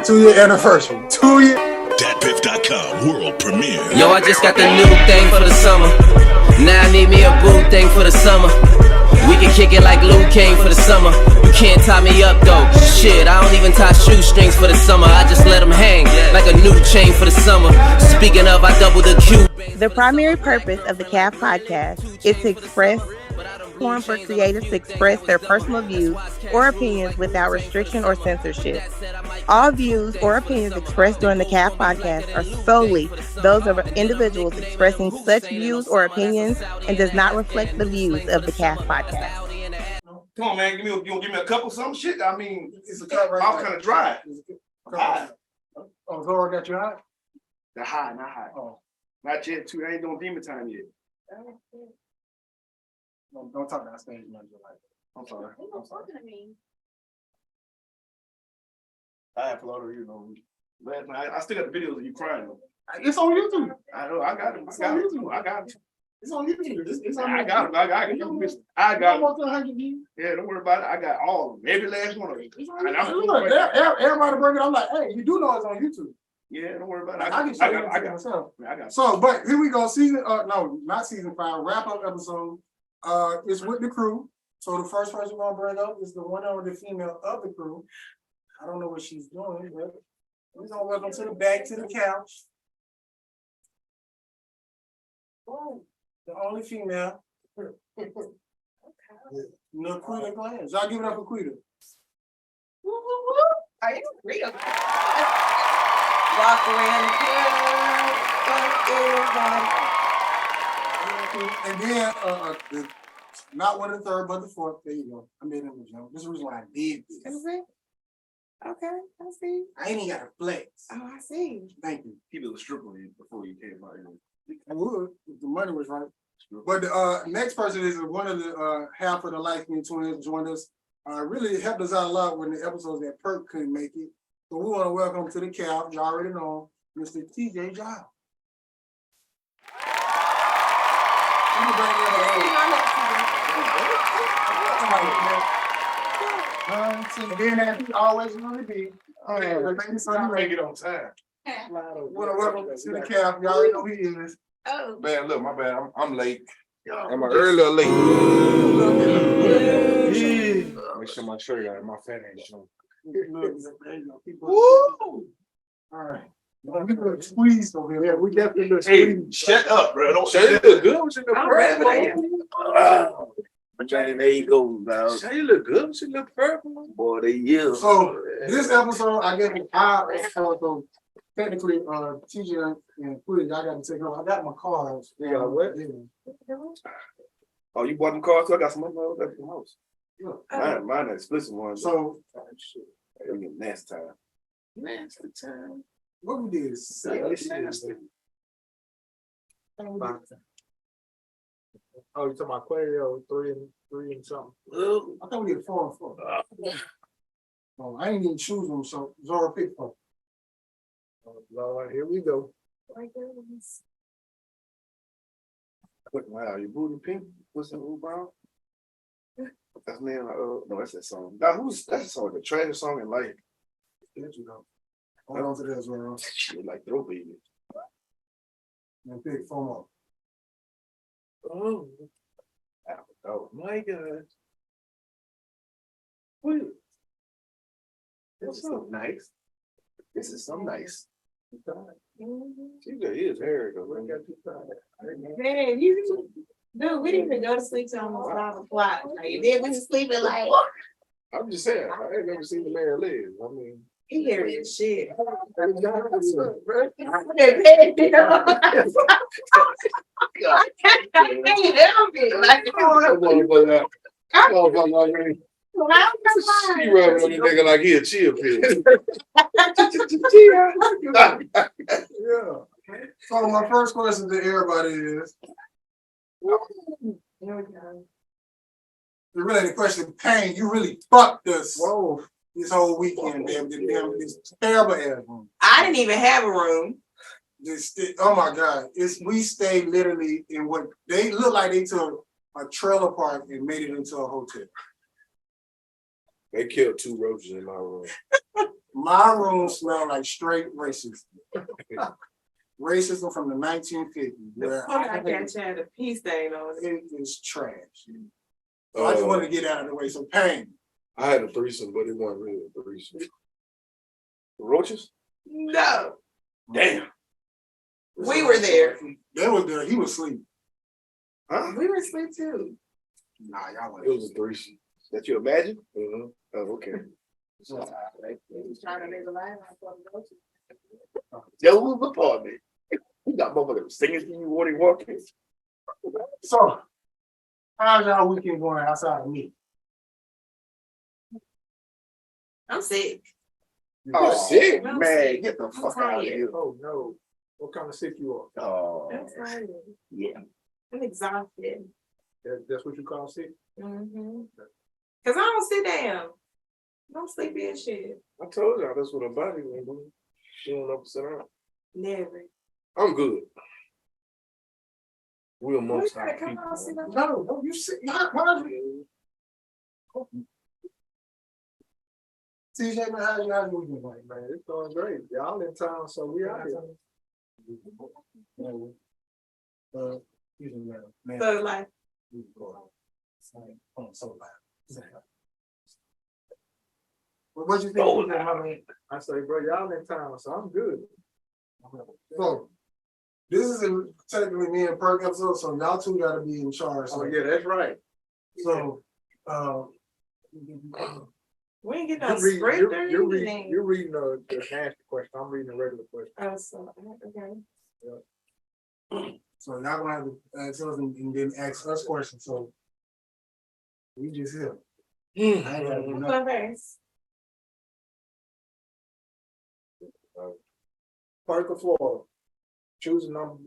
2-year anniversary. 2 years. Datpiff.com world premiere. Yo, I just got the new thing for the summer. Now I need me a boo thing for the summer. We can kick it like Luke Kane for the summer. You can't tie me up though. Shit, I don't even tie shoestrings for the summer. I just let them hang like a new chain for the summer. Speaking of, I double the Q. The primary purpose of the CAF podcast is to express platform for creators to express their personal views or opinions without restriction or censorship. All views or opinions expressed during the CAF podcast are solely those of individuals expressing such views or opinions and does not reflect the views of the CAF podcast. Come on, man. You gonna give me a cup of some shit? I mean, It's a cup right I'm there. kind of dry. High. Oh, Zora got you hot? The high, not high. Oh, Not yet, too. I ain't doing demon time yet. don't talk that stage manager like that. I'm sorry. I applauded you, know. Last night, I still got the videos of you crying. It's on YouTube. I know, I got it. It's on YouTube. I got it. It's on YouTube. It's on I YouTube. got it. I got it. I got more than 100 views. Yeah, don't worry about it. I got all of them. Every last one of them. It's on And I'm YouTube. Look, everybody bring it. I'm like, hey, you do know it's on YouTube. Yeah, don't worry about it. I can show you myself. I got So, but here we go. Season, no, not season 5. Wrap up episode. It's with the crew. So the first person we're gonna bring up is the one or the female of the crew. I don't know what she's doing, but we're gonna welcome to the back to the couch. Oh, the only female. No QUITA Glands. Y'all give it up for QUITA. Are you real? Walk around And then not one of the third, but the fourth. There you go. I made him a joke. This is the reason why I did this. Okay, I see. I ain't even got a flex. Oh, I see. Thank you. He was a stripper before you came out here. I would if the money was right. But the next person is one of the half of the Light Skin Twins joined us. Really helped us out a lot when the episodes that Perk couldn't make it. So we want to welcome to the couch, y'all already know, Mr. TJ Giles. Let me bring you and then as he always going to be, thank you so much. Make it on time. Want to welcome to the couch, y'all already know who he is. Oh. Man, look, my bad. I'm late. Am I early or late? Make sure my shirt got my fat ain't showing. Woo! All right. We look squeezed over here. Yeah, we definitely look Hey, squeezed. shut up, bro. Don't say you look good. What you look There you go, now. Say you look good. What you look purple? Boy, they yield. So this episode, I guess so technically TJ and QUITA, I got to take over. I got my cards. You got what? Yeah. Oh, you bought them cars? So I got some money at the house. Yeah. Mine are explicit ones. So Next time. what we did is Oh, you talking about Quayo 3 and something? I thought we did 4 and 4. Oh, I ain't even choose them, so Zora picked 4. Oh, Lord, here we go. Wow, you booty pink? What's that, Blue Brown? That's me. No, that's that song. Now, that's the song, the treasure song in life. Hold on to that, Zora. Shit, like throw baby. And pick 4 more. Oh my God. This is so nice. This is so nice. She got his hair though. I got too tired. Man, dude, we didn't even go to sleep till almost 5 o'clock. Like, then we was sleeping like, I'm just saying, I ain't never seen the man live. I mean, he hear this shit. She rubbing on the nigga like he a chill pill. Yeah. So my first question to everybody is, really the question, Pain, you really fucked us this whole weekend, damn, this terrible ass room. I didn't even have a room. Oh my God. We stayed literally in what they look like they took a trailer park and made it into a hotel. They killed 2 roaches in my room. My room smelled like straight racism. Racism from the 1950s. Where I can't had a pea stain on it. it is trash. So I just wanted to get out of the way. So Pain. I had a threesome, but it wasn't really a threesome. Roaches? No, Damn. we were there. They was there. He was asleep. Huh? We were asleep too. Nah, y'all It was a threesome. That you imagine? Mm-hmm. Oh, okay. He was trying to make a line. That was the apartment. We got motherfuckers singing to you when they walking. So, how's y'all weekend going outside of me? I'm sick. Oh, sick, I'm man. sick. Get the I'm fuck out of tired. here. Oh no. What kind of sick you are? Oh, I'm tired. yeah. I'm exhausted. That's what you call sick? Mm-hmm. Cause I don't sit down. I'm sleepy and shit. I told y'all that's what her body was doing. She don't know to sit down. Never. I'm good. We We amongst gotta our come out and sit people. down. No, you sit. How's you? TJ, man, how's y'all weekend going? Man, it's going great. Y'all in town, so we out here. Man, So like, so loud. What you think? Oh, I say, bro, y'all in town, so I'm good. So, this is technically me and Perk episode, so y'all two gotta be in charge. Oh yeah, that's right. So, we ain't get no script or You're anything. reading the nasty question. I'm reading the regular question. Oh, so, okay. so y'all gonna have to ask us and then ask us questions, so. We just here. I ain't gotta do Who's nothing. going first? Perk of Florida. Choose a number.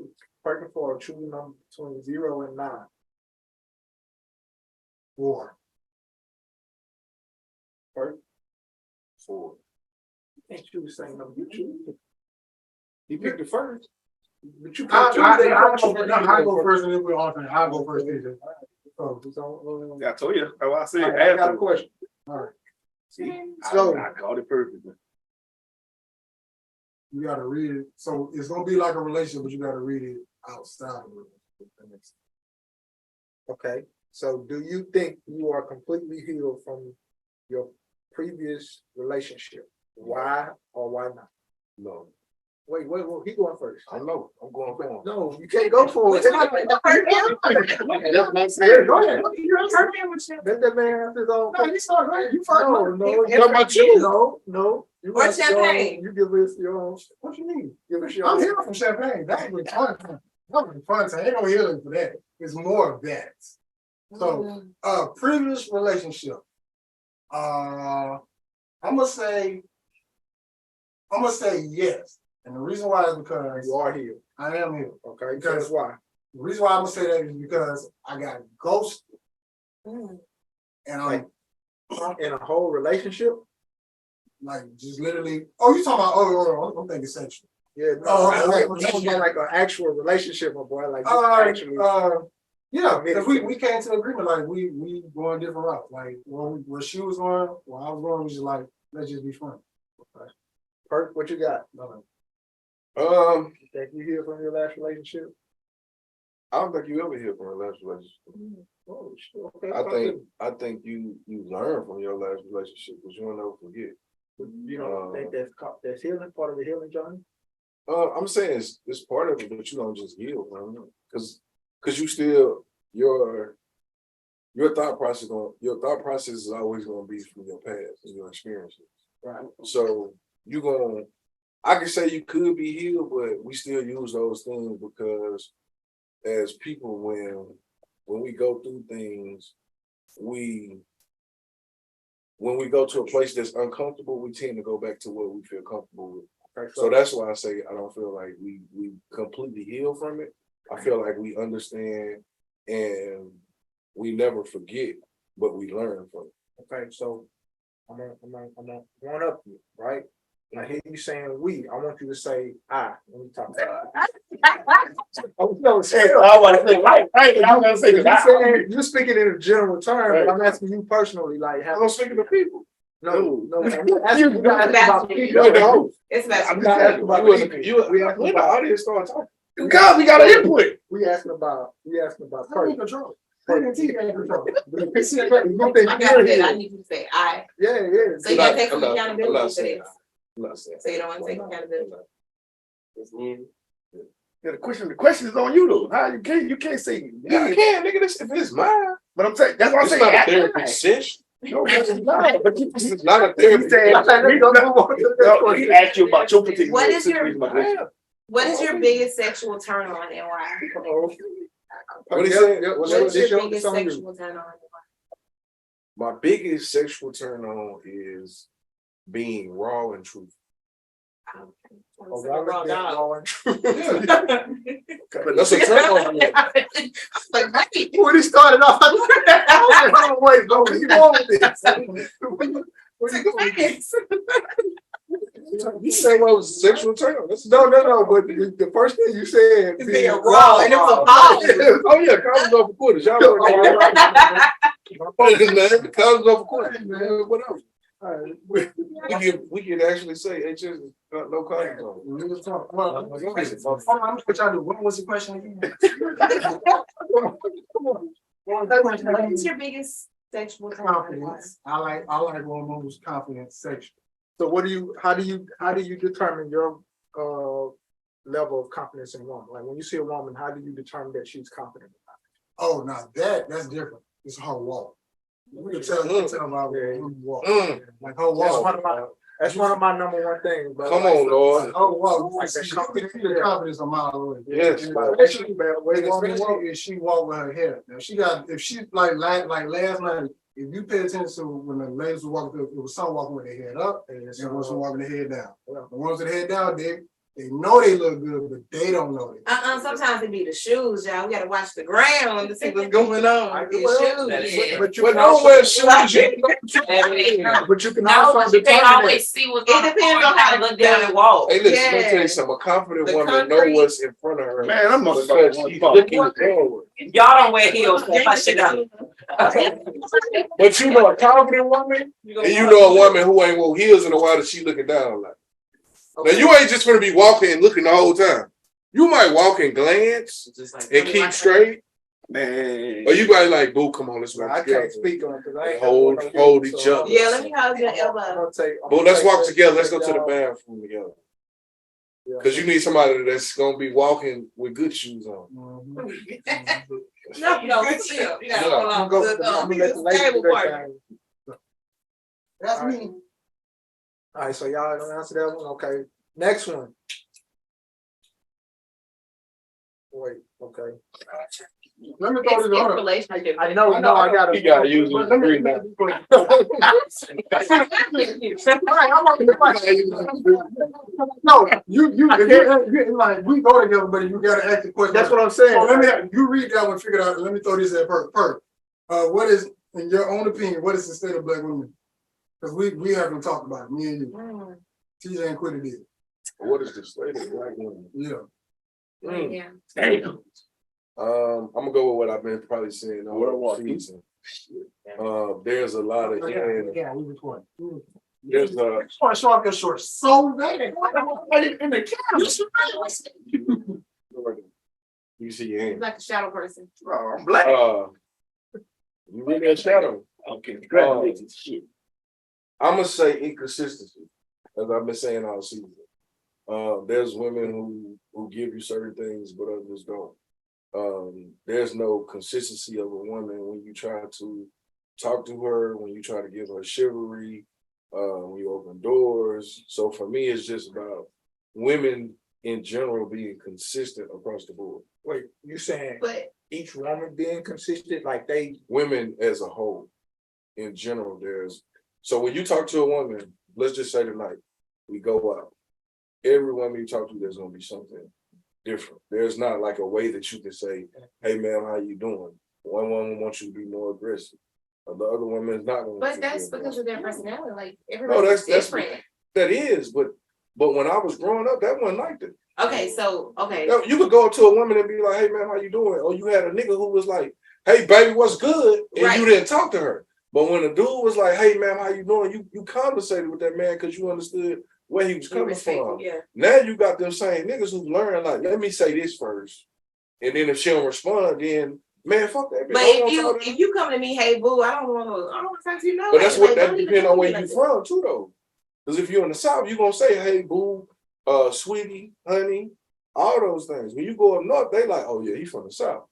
Perk of Florida. Choose a number between 0 and 9. 4. Perk. 4. You can't choose the same number. You choose. You picked the first. But you I can't go first and then we're alternate. I'll go first. TJ. So, Yeah, I told you. That's why I said. I got a question. all right. See, So- I called it perfectly. You gotta read it. So it's gonna be like a relationship, but you gotta read it outside of it. Okay. So do you think you are completely healed from your previous relationship? Why or why not? No. Wait, he going first. I know. I'm going for him. No, you can't go for it. Which one? The first one? That's what I'm saying. Go ahead. Let that man have his own. No, you start. Go ahead. You first. No, Talking about you. no. You Or got your own- champagne. You give us your own. What you mean? Give us your I'm own. here from Champagne. That was fun. That was fun. So ain't no healing for that. It's more of that. So, previous relationship. I'm gonna say yes. And the reason why is because You are healed. I am here. Okay. Because- That's why. The reason why I'm gonna say that is because I got ghosted Mm. and I'm In a whole relationship. like just literally. Oh, you talking about? Oh, I'm thinking sexual. Yeah. No. Oh, I'm talking about like an actual relationship, my boy. Like actually. Yeah, because we came to an agreement like we going different routes. Like where she was going, where I was going, we just like let's just be friends. Okay. Perk, what you got? Um, You think you healed from your last relationship? I don't think you ever hear from a last relationship. Oh, shit. Okay. I think you learn from your last relationship, because you'll never forget. You don't think that's healing, part of the healing journey? I'm saying it's part of it, but you don't just heal from it, because you still your thought process is always going to be from your past and your experiences. Right. So I can say you could be healed, but we still use those things because as people, when we go through things, when we go to a place that's uncomfortable, we tend to go back to what we feel comfortable with. Okay, So that's why I say I don't feel like we completely heal from it. I feel like we understand and we never forget, but we learn from it. okay, so I'm gonna one up you, right? I hear you saying we. I want you to say I when we talk. Oh no, I want to say right. I'm gonna say you're speaking in a general term, but I'm asking you personally, like, I'm speaking to people. No. I'm not asking about You're the host. It's about I'm not asking about You we asking when the about audience start talking. God, we got an input. we asking about I'm in control. I need to control. Like I said, I need you to say I. Yeah. So you gotta take some I'm accountability not for saying this. I'm not saying. So you don't want to take accountability. Yeah, the question is on you though. How you can't say Yeah, I can, nigga. This if it's mine. But I'm saying that's what I'm It's saying. not a Act therapy right. session. No, it's not. But you This is not a he therapy. said, he asked you about your particular What is your- situation, my question. What is your biggest sexual turn on and why? What he said? What is your biggest sexual turn on? My biggest sexual turn on is being raw and truthful. Raw dog. That's a turn on. When he started off, I was like, wait, bro, where you going with this? You say what was sexual turn on? No, but the first thing you said It's being raw, and it was a pause. Oh yeah, college over quarters. Y'all know college over quarters, man. What else? We can actually say HS is no college over. I'm gonna put y'all to what was the question again? What is your biggest sexual turn on? Confidence. I like women who's confident sexual. So how do you determine your level of confidence in a woman? Like when you see a woman, how do you determine that she's confident? Oh, now that's different. It's her walk. We can tell about her walk. Like her walk. That's one of my number one things, bro. Come on, Lord. Oh, wow. Like that Confidence a mile away. Yes. Especially if she walk with her hair. Now if she like last night, if you pay attention to when the ladies were walking, it was some walking with their head up and some walking their head down. The ones with their head down, they know they look good, but they don't know it. Sometimes it be the shoes, y'all. We gotta watch the ground to see what's going on with these shoes. But you But can no also, wear shoes. but you can No, also you can't determine always see what's It depends on how to look down and walk. Hey, listen, let me Yeah. tell you something. A confident The woman know concrete. what's in front of her. Man, I'm a Because she's looking forward. Y'all don't wear heels, so I should know. But you know a confident woman, and you know a woman who ain't wore heels in a while that she looking down like. Now you ain't just gonna be walking and looking the whole time. You might walk and glance and keep straight, Man. or you might like, boo, come on, let's walk I together. can't speak on it because I ain't Hold each other. Yeah, let me hold your elbow. Boo, let's walk together. Let's go to the bathroom together. Because you need somebody that's gonna be walking with good shoes on. No, still. You gotta hold on. I'm gonna let the ladies do their thing. That's me. All right, so y'all don't answer that one. Okay, next one. Wait, okay. Let me throw this on. Relationship. I know, I gotta. You gotta use it. Let me- No, you like we go together, but you gotta ask the question. That's what I'm saying. So let me you read that one, figure it out. Let me throw this at Perk. What is, in your own opinion, what is the state of black women? Because we haven't talked about it, me and you. TJ and Quita did. What is the state of black women? Yeah. Yeah. Damn. I'm gonna go with what I've been probably saying all season. There's a lot of Yeah, we recording. there's a Just want to show off your shorts so bad. In the camera. you see your hand. Like a shadow person. Oh, I'm black. You really a shadow. Okay, congratulations. Shit. I'm gonna say inconsistency, as I've been saying all season. There's women who give you certain things, but others don't. There's no consistency of a woman when you try to talk to her, when you try to give her chivalry, when you open doors. So for me, it's just about women in general being consistent across the board. Wait, you saying But each woman being consistent, like they? Women as a whole, in general, so when you talk to a woman, let's just say tonight, we go out. Every woman you talk to, there's gonna be something different. There's not like a way that you can say, "Hey, ma'am, how you doing?" One woman wants you to be more aggressive. The other woman is not going to. But that's because of their personality. Like No, everybody's that's different. that is. But when I was growing up, that wasn't like that. Okay, so okay. You could go up to a woman and be like, "Hey, man, how you doing?" Or you had a nigga who was like, "Hey, baby, what's good?" And Right. you didn't talk to her. But when the dude was like, "Hey man, how you doing?" You conversated with that man because you understood where he was coming from. Yeah. Now you got them same niggas who learn like, let me say this first, and then if she don't respond, then man, fuck that. But if you come to me, hey boo, I don't want to talk to you. No, but that's what that don't even depends on where like you that. from too, though. Because if you're in the South, you're gonna say, "Hey boo, sweetie, honey," all those things. When you go up north, they like, "Oh yeah, he's from the South."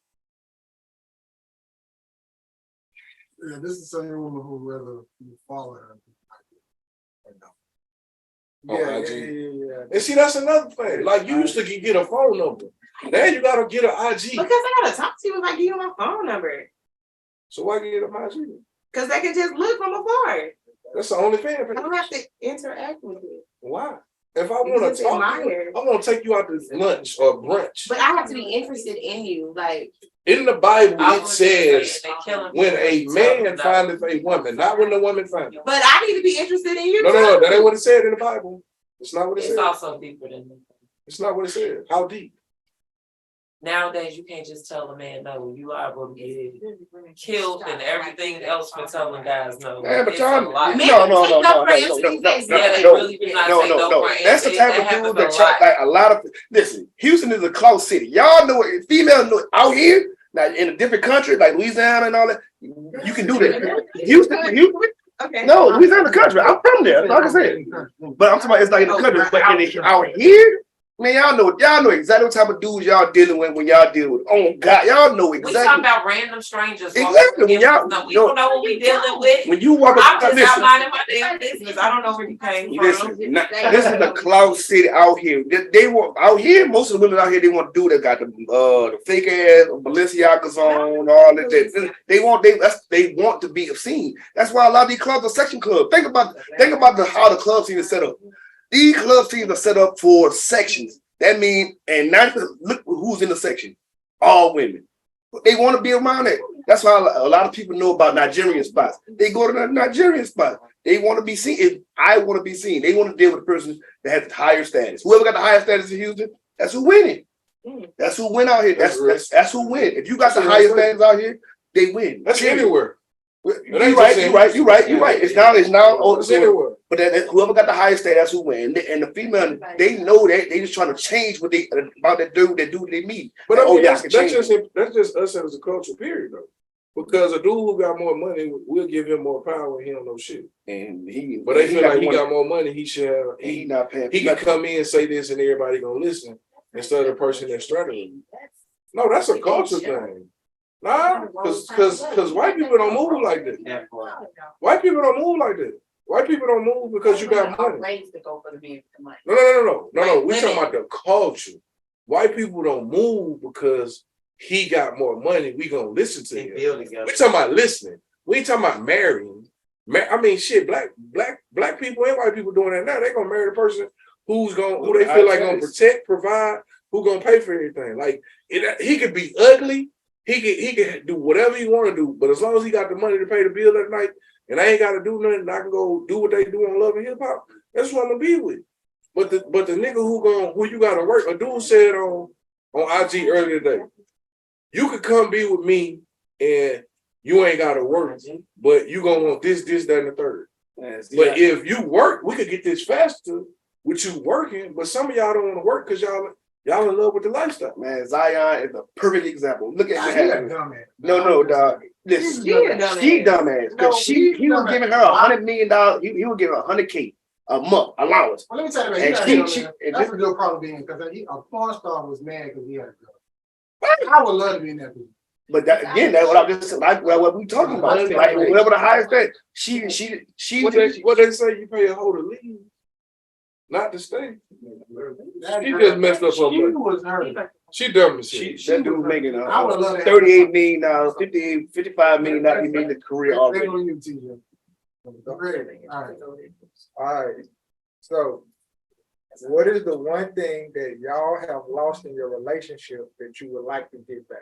Yeah, this is the same woman who rather you follow her. On IG. And see, that's another thing. Like you used to get a phone number. Now you gotta get an IG. Because I gotta talk to you if I give you my phone number. So why get an IG? Because they can just look from afar. That's the only fan. I don't have to interact with it. Why? If I want to talk, I want to take you out to lunch or brunch. But I have to be interested in you, like. In the Bible, it says when a man findeth a woman, not when the woman finds. But I need to be interested in you. No, that ain't what it said in the Bible. It's not what it said. It's also deeper than that. It's not what it said. How deep? Nowadays, you can't just tell a man no. You are going to get killed and everything else for telling guys no. Yeah, but y'all, no. That's the type of dude that like a lot of. Listen, Houston is a close city. Y'all know it. Females know it. Out here, like in a different country, like Louisiana and all that, you can do that. Houston. Okay. No, Louisiana country. I'm from there. Like I said, but I'm talking about it's like in the country. But out here. Man, y'all know exactly what type of dudes y'all dealing with when y'all deal with. Oh God, y'all know exactly. We talking about random strangers. Exactly. When y'all, we don't know what we dealing with. When you walk up, I'm just outlining my damn business. I don't know where you came from. This is the cloud city out here. They want out here. Most of the women out here, they want to do that. Got the fake ass Balenciagas on, all of that. They want to be seen. That's why a lot of these clubs are section clubs. Think about how the club scene is set up. These club scenes are set up for sections. That means, and not look who's in the section. All women. They want to be around it. That's why a lot of people know about Nigerian spots. They go to the Nigerian spot. They want to be seen. If I want to be seen, they want to deal with a person that has higher status. Whoever got the higher status in Houston, that's who winning. That's who win out here. That's who win. If you got the highest status out here, they win. That's anywhere. You're right. It's now. It's everywhere. But whoever got the highest state, that's who win. And the female, they know that they just trying to change what they about that dude they meet. But I mean, that's just us as a culture, period, though. Because a dude who got more money, we'll give him more power, and he don't know shit. And but they feel like he got more money, he should. He not paying. He can come in and say this, and everybody gonna listen instead of the person that's struggling. No, that's a culture thing. Nah, because white people don't move like that. White people don't move like that. White people don't move because you got money. No. We're talking about the culture. White people don't move because he got more money. We gonna listen to him. We're talking about listening. We ain't talking about marrying. I mean, shit. Black people and white people doing that now. They gonna marry the person who they feel like gonna protect, provide, who gonna pay for everything. Like he could be ugly. He can do whatever he want to do, but as long as he got the money to pay the bill at night, and I ain't got to do nothing, I can go do what they do on Love and Hip Hop. That's what I'm gonna be with. But the nigga who you gotta work. A dude said on IG earlier today, you could come be with me and you ain't gotta work, but you gonna want this, that, and the third. But if you work, we could get this faster with you working. But some of y'all don't want to work because y'all in love with the lifestyle. Man, Zion is a perfect example. Look at her. No, dog. Listen, she dumbass. Because he was giving her $100 million. He was giving her $100K a month allowance. Well, let me tell you, that's a good problem being because a porn star was mad because he had a girl. I would love to be in that position. But that's what we talking about. Like whatever the highest thing, she. What they say? You pay a hoe to leave. Not to stay. She just messed up her money. She dumb as shit. That dude making $38 million, 55 million. Not even in the career already. All right. So, what is the one thing that y'all have lost in your relationship that you would like to get back?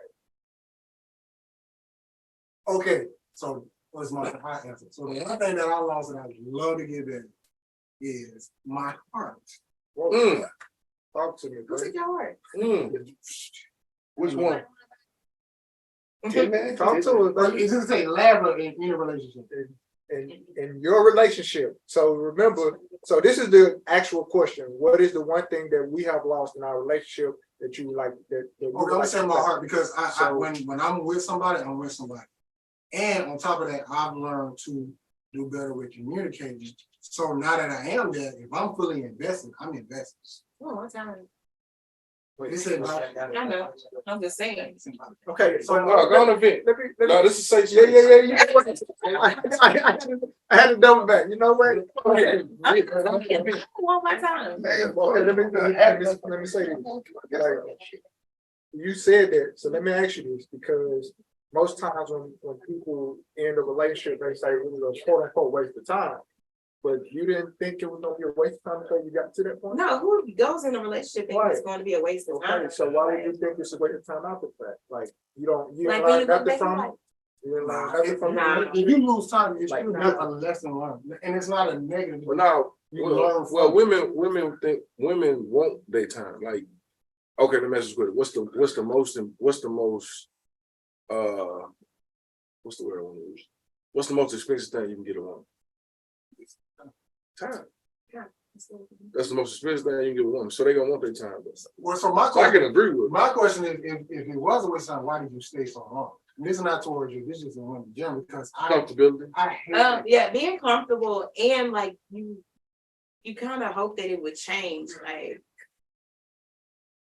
Okay, so what's my answer? So the one thing that I lost and I'd love to get back is my heart. Talk to me. What's in your heart? Which one? Man, Talk to us. But it doesn't say level in your relationship. In your relationship. So remember, so this is the actual question. What is the one thing that we have lost in our relationship that you like that you Okay, I'm like saying my heart because I So- when I'm with somebody, I'm with somebody. And on top of that, I've learned to do better with communicating. So now that I am there, if I'm fully invested, I'm invested. Oh, what's happening? This ain't about- I know. I'm just saying. Okay, so No, go on a vent. let me No, this is safe. yeah. I had to double back. You know what? Okay. One more time. Let me say this. Like, you said that, so let me ask you this, because most times when people end a relationship, they say it was a quote unquote waste of time. But you didn't think it was gonna be a waste of time until you got to that point? No, who goes in a relationship thinking it's going to be a waste of time? Okay, so why would you think it's a waste of time after that? Like, you Like, didn't when learn you look nothing back, from like, it? You didn't learn Nah, nothing from it? if you lose time, it's Like, still be a lesson learned. And it's not a negative. Well, now, You learn well, from- women think women want their time. Like, okay, let me ask you quick. What's the most what's the word I want to use? What's the most expensive thing you can get a woman? Time. Yeah. That's the most expensive thing you can get a woman. So they gonna want their time. Well, so my So I can question, agree with. my question is, if it was a waste of time, why did you stay so long? And this is not towards you. This is just a woman in general because Comfortability. I hate that. Yeah, being comfortable and like you kind of hope that it would change, like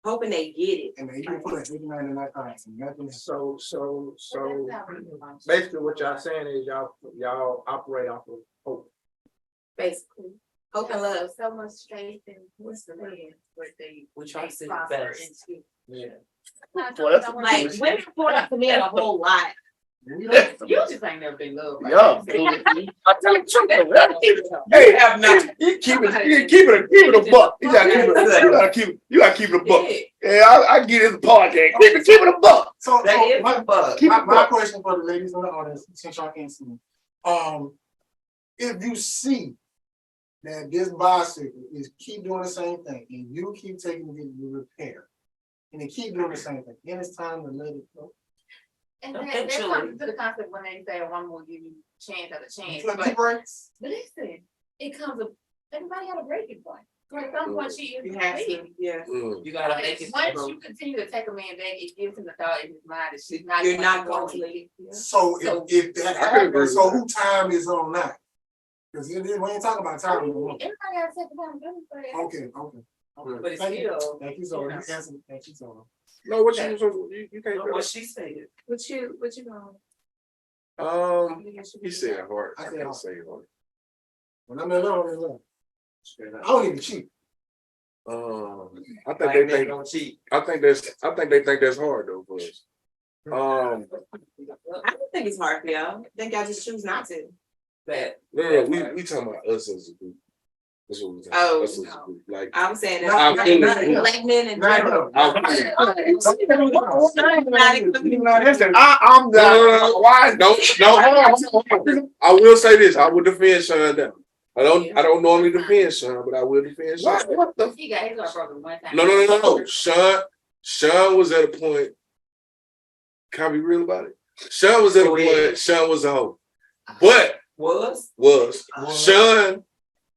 hoping they get it. And you can put an 89 and 9 and nothing. So basically what y'all saying is y'all operate off of hope. Basically, hope and love. So much faith in what's the man where they We try to see the prosper best. into. Yeah. Like Like women pour out to me a whole lot. you just ain't never been loved. Like Yeah. that. I tell him truth. Hey, have not. you keep it a buck. You gotta keep it a buck. Yeah, I get it as a podcast. Keep it a buck. So That is my, a bug. my question for the ladies in the audience, since y'all can't see me, if you see that this bicycle is keep doing the same thing and you keep taking it to repair and they keep doing the same thing, then it's time to let it go. And that comes to the concept when they say a woman will give you chance after chance. Flip But the brakes. listen, it comes up, everybody had a breaking point. So at some point she is You have to, yeah. You gotta make it. Once you continue to take a man back, it gives him the thought in his mind that she's not. You're not going to leave. So if that I can agree happens, so with who time is on that? Because we ain't talking about time anymore. Everybody has to take a time. Okay. But it's Thank you. still. Thank you, so you answered. Thank you, so. No, what you can't. What she said. What you going? He said heart. I I said can't heart. say heart. When I'm in love, I'm in love. I don't even cheat. I think they think. I think they think that's hard though, for us. I don't think it's hard for y'all. I think I just choose not to. That. No, we talking about us as a group. That's what we talking Oh. about. Us as a group. Like I'm saying I'll that finish. black men in Not general. I'll Not including- I'm no, why? No, I will say this. I will defend Sean down. I don't normally defend Sean, but I will defend Sean. What the? He got his brother one time. No. Sean was at a point. Can I be real about it? Sean was at a point. Sean was a hoe, but Was? Sean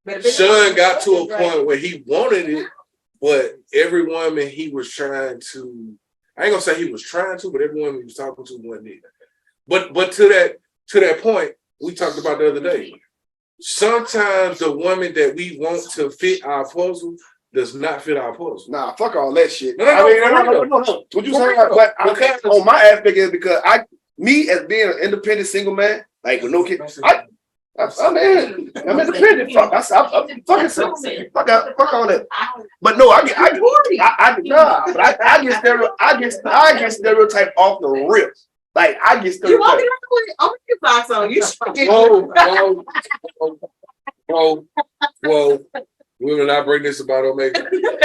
But if it's- got to a point where he wanted it, but every woman he was trying to. I ain't gonna say he was trying to, but every woman he was talking to wasn't it. But to that point, we talked about the other day. Sometimes the woman that we want to fit our puzzle does not fit our puzzle. Nah, fuck all that shit. No. What you saying? But on my aspect is because me as being an independent single man, like with no kids, I'm independent. Fuck, I'm fucking single. Fuck all that. But no, I get stereotyped off the rip. Like I get You walking stereotyped. around with your socks on. You should Whoa. We will not bring this about Omega. We will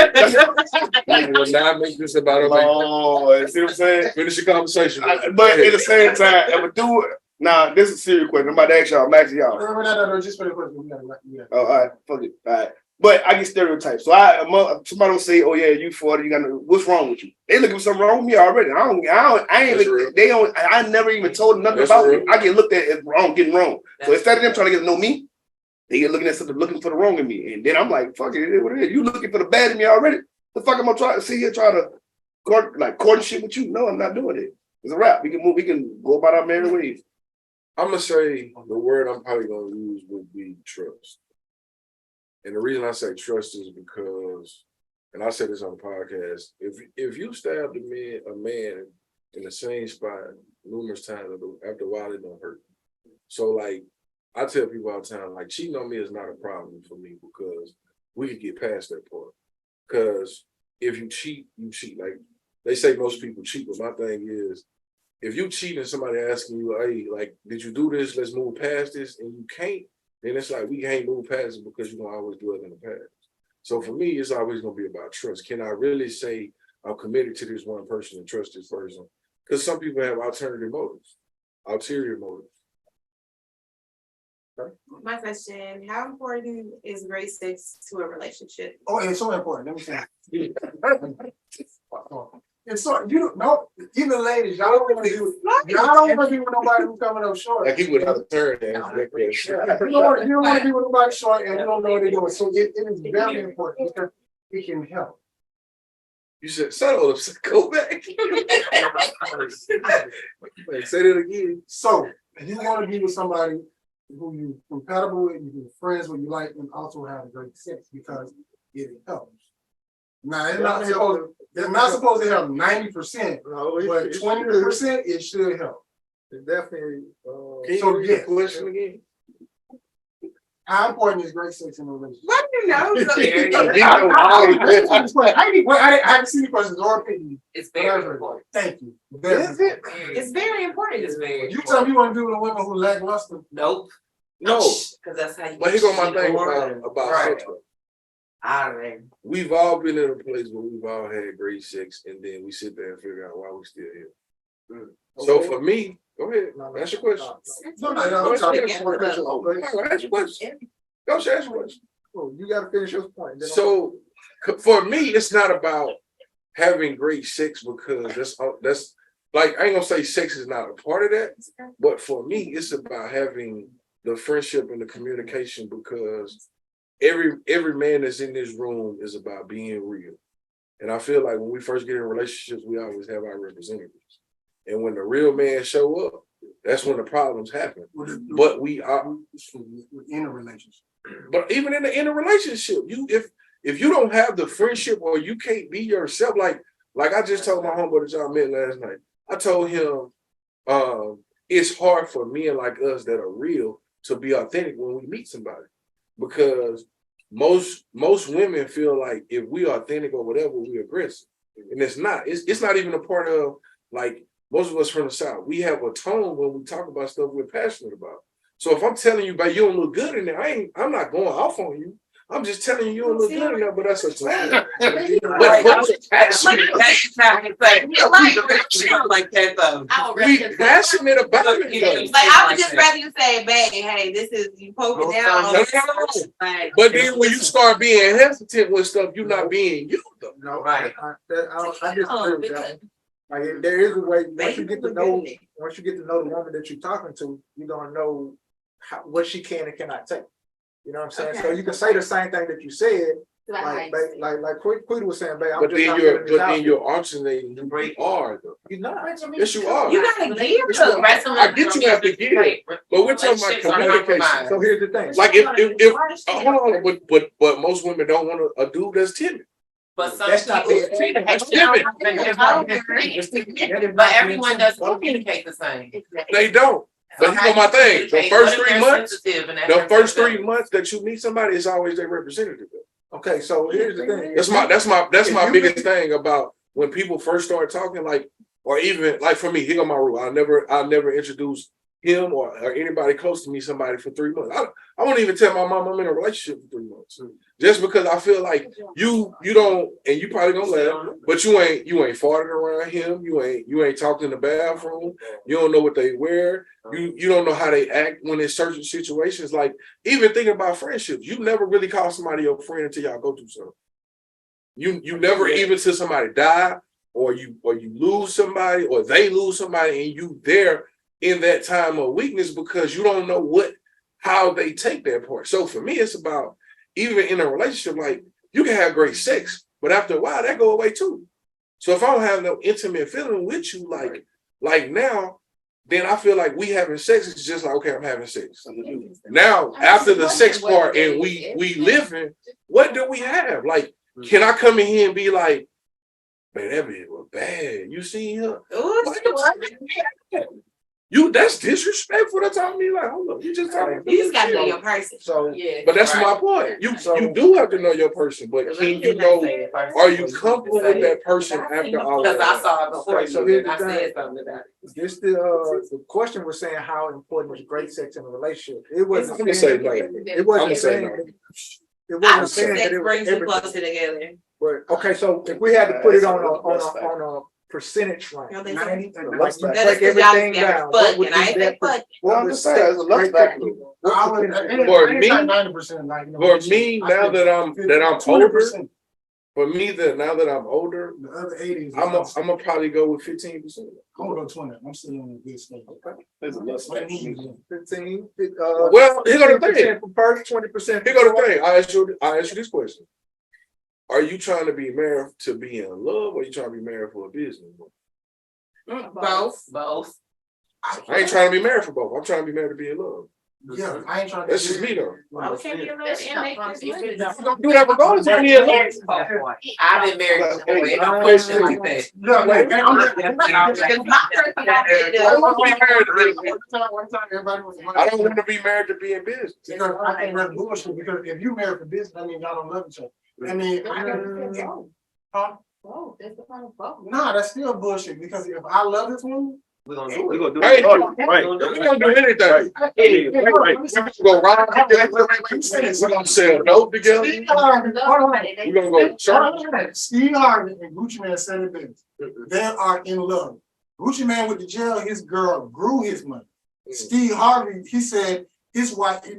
not make this about Omega. Oh, see what I'm saying? Finish the conversation. But at the same time, if I do it, now this is a serious question. I'm about to ask y'all. I'm asking y'all. No, just for the question. Oh, all right, fuck it. All right. But I get stereotypes. So somebody will say, "Oh yeah, you 40, you got what's wrong with you?" They looking for something wrong with me already. I never even told them nothing about it. I get looked at as wrong, getting wrong. So instead of them trying to get to know me, they get looking at something, looking for the wrong in me. And then I'm like, fuck it, it is what it is. You looking for the bad in me already. The fuck am I trying to sit here try to court shit with you? No, I'm not doing it. It's a wrap. We can go about our merry ways. I'm gonna say the word I'm probably gonna use would be trust. And the reason I say trust is because, and I said this on the podcast, if you stabbed a man in the same spot numerous times, after a while it don't hurt. So like I tell people all the time, like cheating on me is not a problem for me because we can get past that part. Because if you cheat, you cheat. Like they say most people cheat, but my thing is, if you cheat and somebody asking you, hey, like, did you do this? Let's move past this, and you can't, then it's like we can't move past it because you're gonna always do it in the past. So for me, it's always gonna be about trust. Can I really say I'm committed to this one person and trust this person? Because some people have ulterior motives. My question, how important is grade 6 to a relationship? Oh, it's so important. Let me say. It's so you don't know. Even ladies, y'all don't want to be with nobody who's coming up short. Like he would have a turn. You don't want to be with nobody short and you don't know what they're doing. So it is very important because it can help. You said, settle, go back. Say that again. So you want to be with somebody who you're compatible with, you're friends with, you like, and also have great sex because it helps. Now it's not supposed to help 90%, but 20% it should help. It definitely. Can you repeat the question again? How important is great sex in a relationship? Let me know. I haven't seen the questions or opinion. It's very important. Thank you. It's very important. It's very You tell me you want to be with a woman who lackluster? Nope. No. Because that's how you. But here go my thing about right. sex. We've all been in a place where we've all had great sex, and then we sit there and figure out why we're still here. So for me, go ahead. Ask your question. Ask your question. Go ask your question. Oh, you got to finish your point. So for me, it's not about having great sex because that's like I ain't gonna say sex is not a part of that, but for me, it's about having the friendship and the communication because every man that's in this room is about being real. And I feel like when we first get in relationships, we always have our representatives. And when the real man show up, that's when the problems happen. But we are in a relationship. But even in a relationship, if you don't have the friendship or you can't be yourself, like I just told my homeboy that y'all met last night. I told him it's hard for men like us that are real to be authentic when we meet somebody. Because most women feel like if we are authentic or whatever, we're aggressive. And it's not. It's not even a part of, like, most of us from the South. We have a tone when we talk about stuff we're passionate about. So if I'm telling you, but you don't look good in there, I'm not going off on you. I'm just telling you don't look good in there, but that's a tone. We passionate about it. Like I would just rather you say, babe, hey, this is you poking down. But then when you start being hesitant with stuff, you're not being you though. No, right. I disagree with that. Like there is a way once you get to know the woman that you're talking to, you're gonna know what she can and cannot take. You know what I'm saying? Okay. So you can say the same thing that you said, like QUITA was saying, babe. But then you're alternating who you are though. You're not. Yes, you are. You gotta give. I get you have to give, but we're talking about communication. So here's the thing. Like if hold on, but most women don't want a dude that's timid. But some but everyone doesn't communicate the same. They don't. But you know my thing. The first 3 months that you meet somebody, it's always their representative. Okay, so here's the thing. That's my biggest thing about when people first start talking, like, or even like for me, here go my rule. I'll never introduce him or anybody close to me somebody for 3 months. I won't even tell my mom I'm in a relationship for 3 months. Just because I feel like you don't, and you probably gonna laugh, but you ain't farted around him. You ain't talked in the bathroom. You don't know what they wear. You don't know how they act when in certain situations. Like even thinking about friendships, you never really call somebody your friend until y'all go through something. You never even till somebody die or you lose somebody or they lose somebody and you there in that time of weakness because you don't know how they take that part. So for me, it's about even in a relationship, like you can have great sex, but after a while that go away too. So if I don't have no intimate feeling with you, like now, then I feel like we having sex is just like, okay, I'm having sex. Now, after the sex part and we living, what do we have? Like, can I come in here and be like, man, that bitch was bad. You seen her? That's disrespectful to tell me like, hold up, you just talking. You just gotta know your person. So yeah, but that's my point. You do have to know your person, but can you know? Are you comfortable with that person after all that? Because I saw it before. So here's the I said thing. something about it. This the question was saying how important is great sex in a relationship. It wasn't. I'm gonna say no. It wasn't saying. It wasn't saying that it brings you was closer together. But okay, so if we had to put it on a percentage rank, No, they like you That's break because y'all everything never down, what would fucking. I be ain't that? fucking. Well, I'm just saying, there's a love factor. For me, 90%. For me, now that I'm older, 20%. for me now that I'm older, The other 80s. I'm gonna probably go with 15%. I'm gonna go 20. I'm still in a good state. There's a love factor. 15. Well, here go the thing. 15% for Perk, 20%. Here go the thing. I ask you this question. Are you trying to be married to be in love or are you trying to be married for a business? Both. I ain't trying to be married for both. I'm trying to be married to be in love. Yeah, I ain't trying to. That's just me though. Why can't you live and make this money? You don't do that regardless of being in love. I've been married before. Ain't no question like that. Yeah, like, I don't want to be married to be in business. because I think that's bullshit. Because if you married for business, I mean y'all don't love each other. I mean, huh? Oh, that's the point of both. Nah, that's still bullshit. Because if I love this woman, We're gonna do Hey, it. Right. we don't do anything. We go ride. We're gonna sell dope together. We're gonna go to church. Steve Harvey and Gucci Man said it best. They are in love. Gucci Man went to jail. His girl grew his money. Steve Harvey, he said his wife, he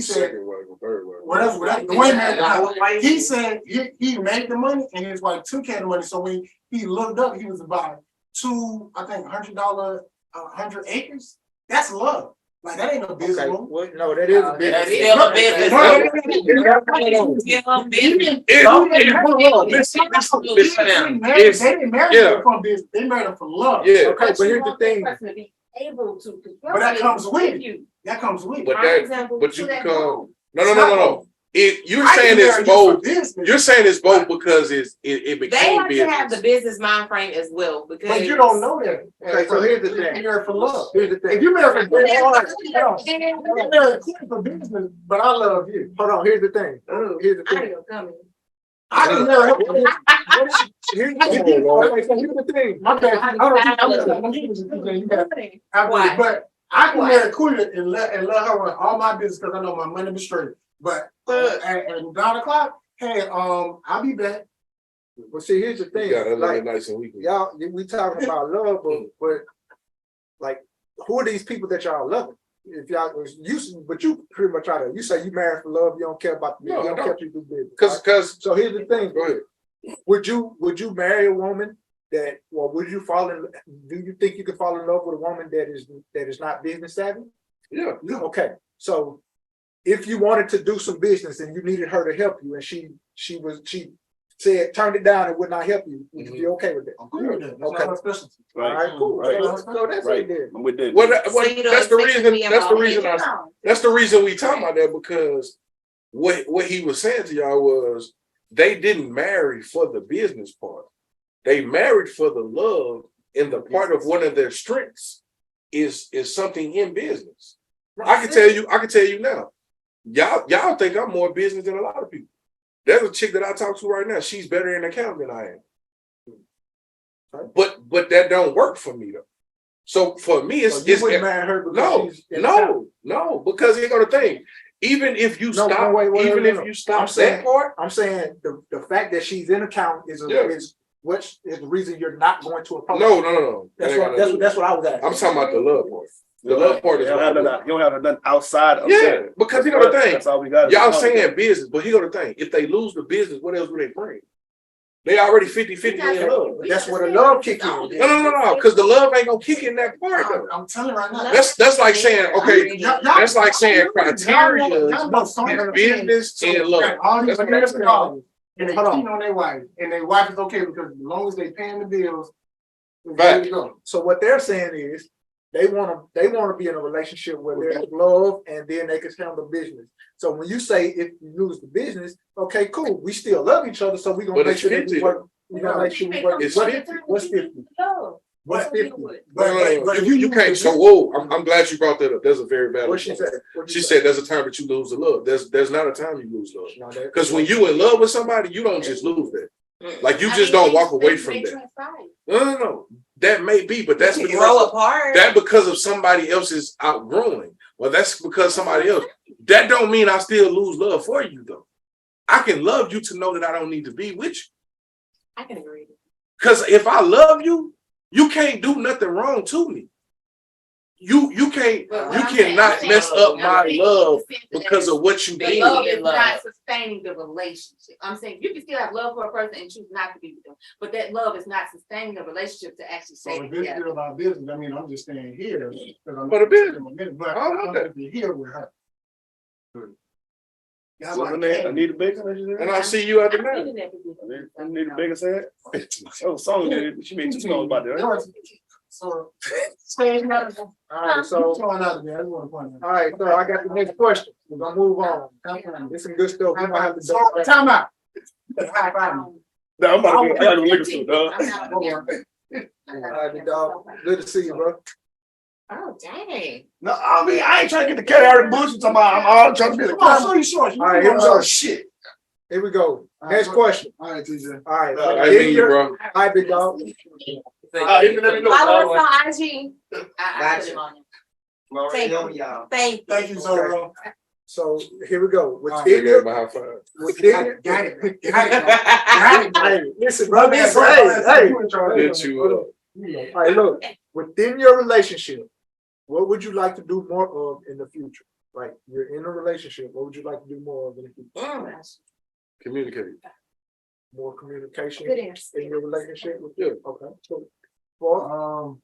said Second wife or third wife. whatever. The way man, he said he made the money and his wife took care of the money. So when he looked up, he was about $100, 100 acres. That's love. Like that ain't no business. Okay, well, no, that is a business. That's still a business. They didn't marry them for business. They married them for love. Yeah. Okay, but here's the thing. Able to. But that comes with you. That comes with But you. but you become no. You're saying it's both. You're saying it's both because it They became have to business. have the business mind frame as well because But you don't know that. Okay, so here's the thing. You married for love. Here's the If thing. you married for business, but I love you. Hold on, here's the thing. Here's the I thing. ain't gonna come in. I can marry her. Here's the thing. My bad. I don't but I can marry QUITA and let her run all my business because I know my money be straight. But at 9 o'clock, hey, I'll be back. Well, see, here's the thing. You gotta live Like, it nice and weekly. y'all, we talking about love, but like, who are these people that y'all loving? If y'all but you pretty much try to. You say you married for love. You don't care about the No, you don't I care don't. to do business. Because So here's the thing. go ahead. Would you marry a woman that, or would you do you think you could fall in love with a woman that is not business savvy? Yeah. Okay. So if you wanted to do some business and you needed her to help you and she said turned it down and would not help you, would you be okay with that? I'm cool with that. That's Okay. not my specialty. All right, cool. Right. So that's right there. I'm with that. Well, So you don't that's the expect reason. me That's the about reason. it. That's the reason we talking about that because what he was saying to y'all was they didn't marry for the business part. They married for the love, and the part of one of their strengths is something in business. I can tell you now. Y'all think I'm more business than a lot of people. There's a chick that I talk to right now. She's better in accounting than I am. But that don't work for me though. So for me, So you wouldn't marry her because she's in town? no, because here's the thing. Even if you stop, if you stop that part, I'm saying the fact that she's in account is what is the reason you're not going to approach. No. That's what I was asking. I'm talking about the love part. The love part is you don't have nothing outside of that. Because you know the thing. That's all we got. Y'all saying business, but here go the thing. If they lose the business, what else would they bring? They already 50-50 in love. That's where the love kick in. No, because the love ain't gonna kick in that part though. I'm telling you right now. That's like saying, okay, that's like saying criteria is business and love. All these That's parents what call and they cheat on their wife, and their wife is okay because as long as they paying the bills, Right. So what they're saying is they want to be in a relationship where there's love and then they can handle business. So when you say if you lose the business, okay, cool, we still love each other, so we're gonna make sure we work. We're gonna make sure we work. What's 50? What's 50? But you can't. So whoa, I'm glad you brought that up. That's a very valid. What she said? She said there's a time that you lose the love. There's not a time you lose love. Because when you in love with somebody, you don't just lose that. Like you just don't walk away from that. No. That may be, but that's because grow apart. That because of somebody else's outgrowing. Well, that's because somebody else. That don't mean I still lose love for you though. I can love you to know that I don't need to be with you. I can agree. Because if I love you, you can't do nothing wrong to me. You cannot mess up my love because of what you The did. love is not sustaining the relationship. I'm saying you can still have love for a person and choose not to be with them, but that love is not sustaining the relationship to actually So stay if this together. is about business, I mean, I'm just staying here. For the business. But I don't have to be here with her. So I need a bacon. And I'll see you at the night. I need a bacon said. Oh, song. She made 2 songs about that, right? So, All right, so all right, so I got the next question. We're gonna move on. There's some good stuff. We might have to do. Time out. No, I'm about to go. I gotta go liquor store, dog. All right, big dog. Good to see you, bro. Oh dang. No, I mean I ain't trying to get the cat out of the bush. I'm all trying to be the cat. Show you short. All right, here we go. Shit. Here we go. Next question. All right, TJ. All right. I mean you, bro. All right, big dog. Even let me know. Follow us on IG. I put it on there. Thank you, so bro. So here we go. Got Hey, listen, bro. Hey. Get you up. All right, look. Within your relationship, what would you like to do more of in the future? Like you're in a relationship, what would you like to do more of in the future? Communicate. More communication Good answer. in your relationship? Yeah. Okay. Cool. Well,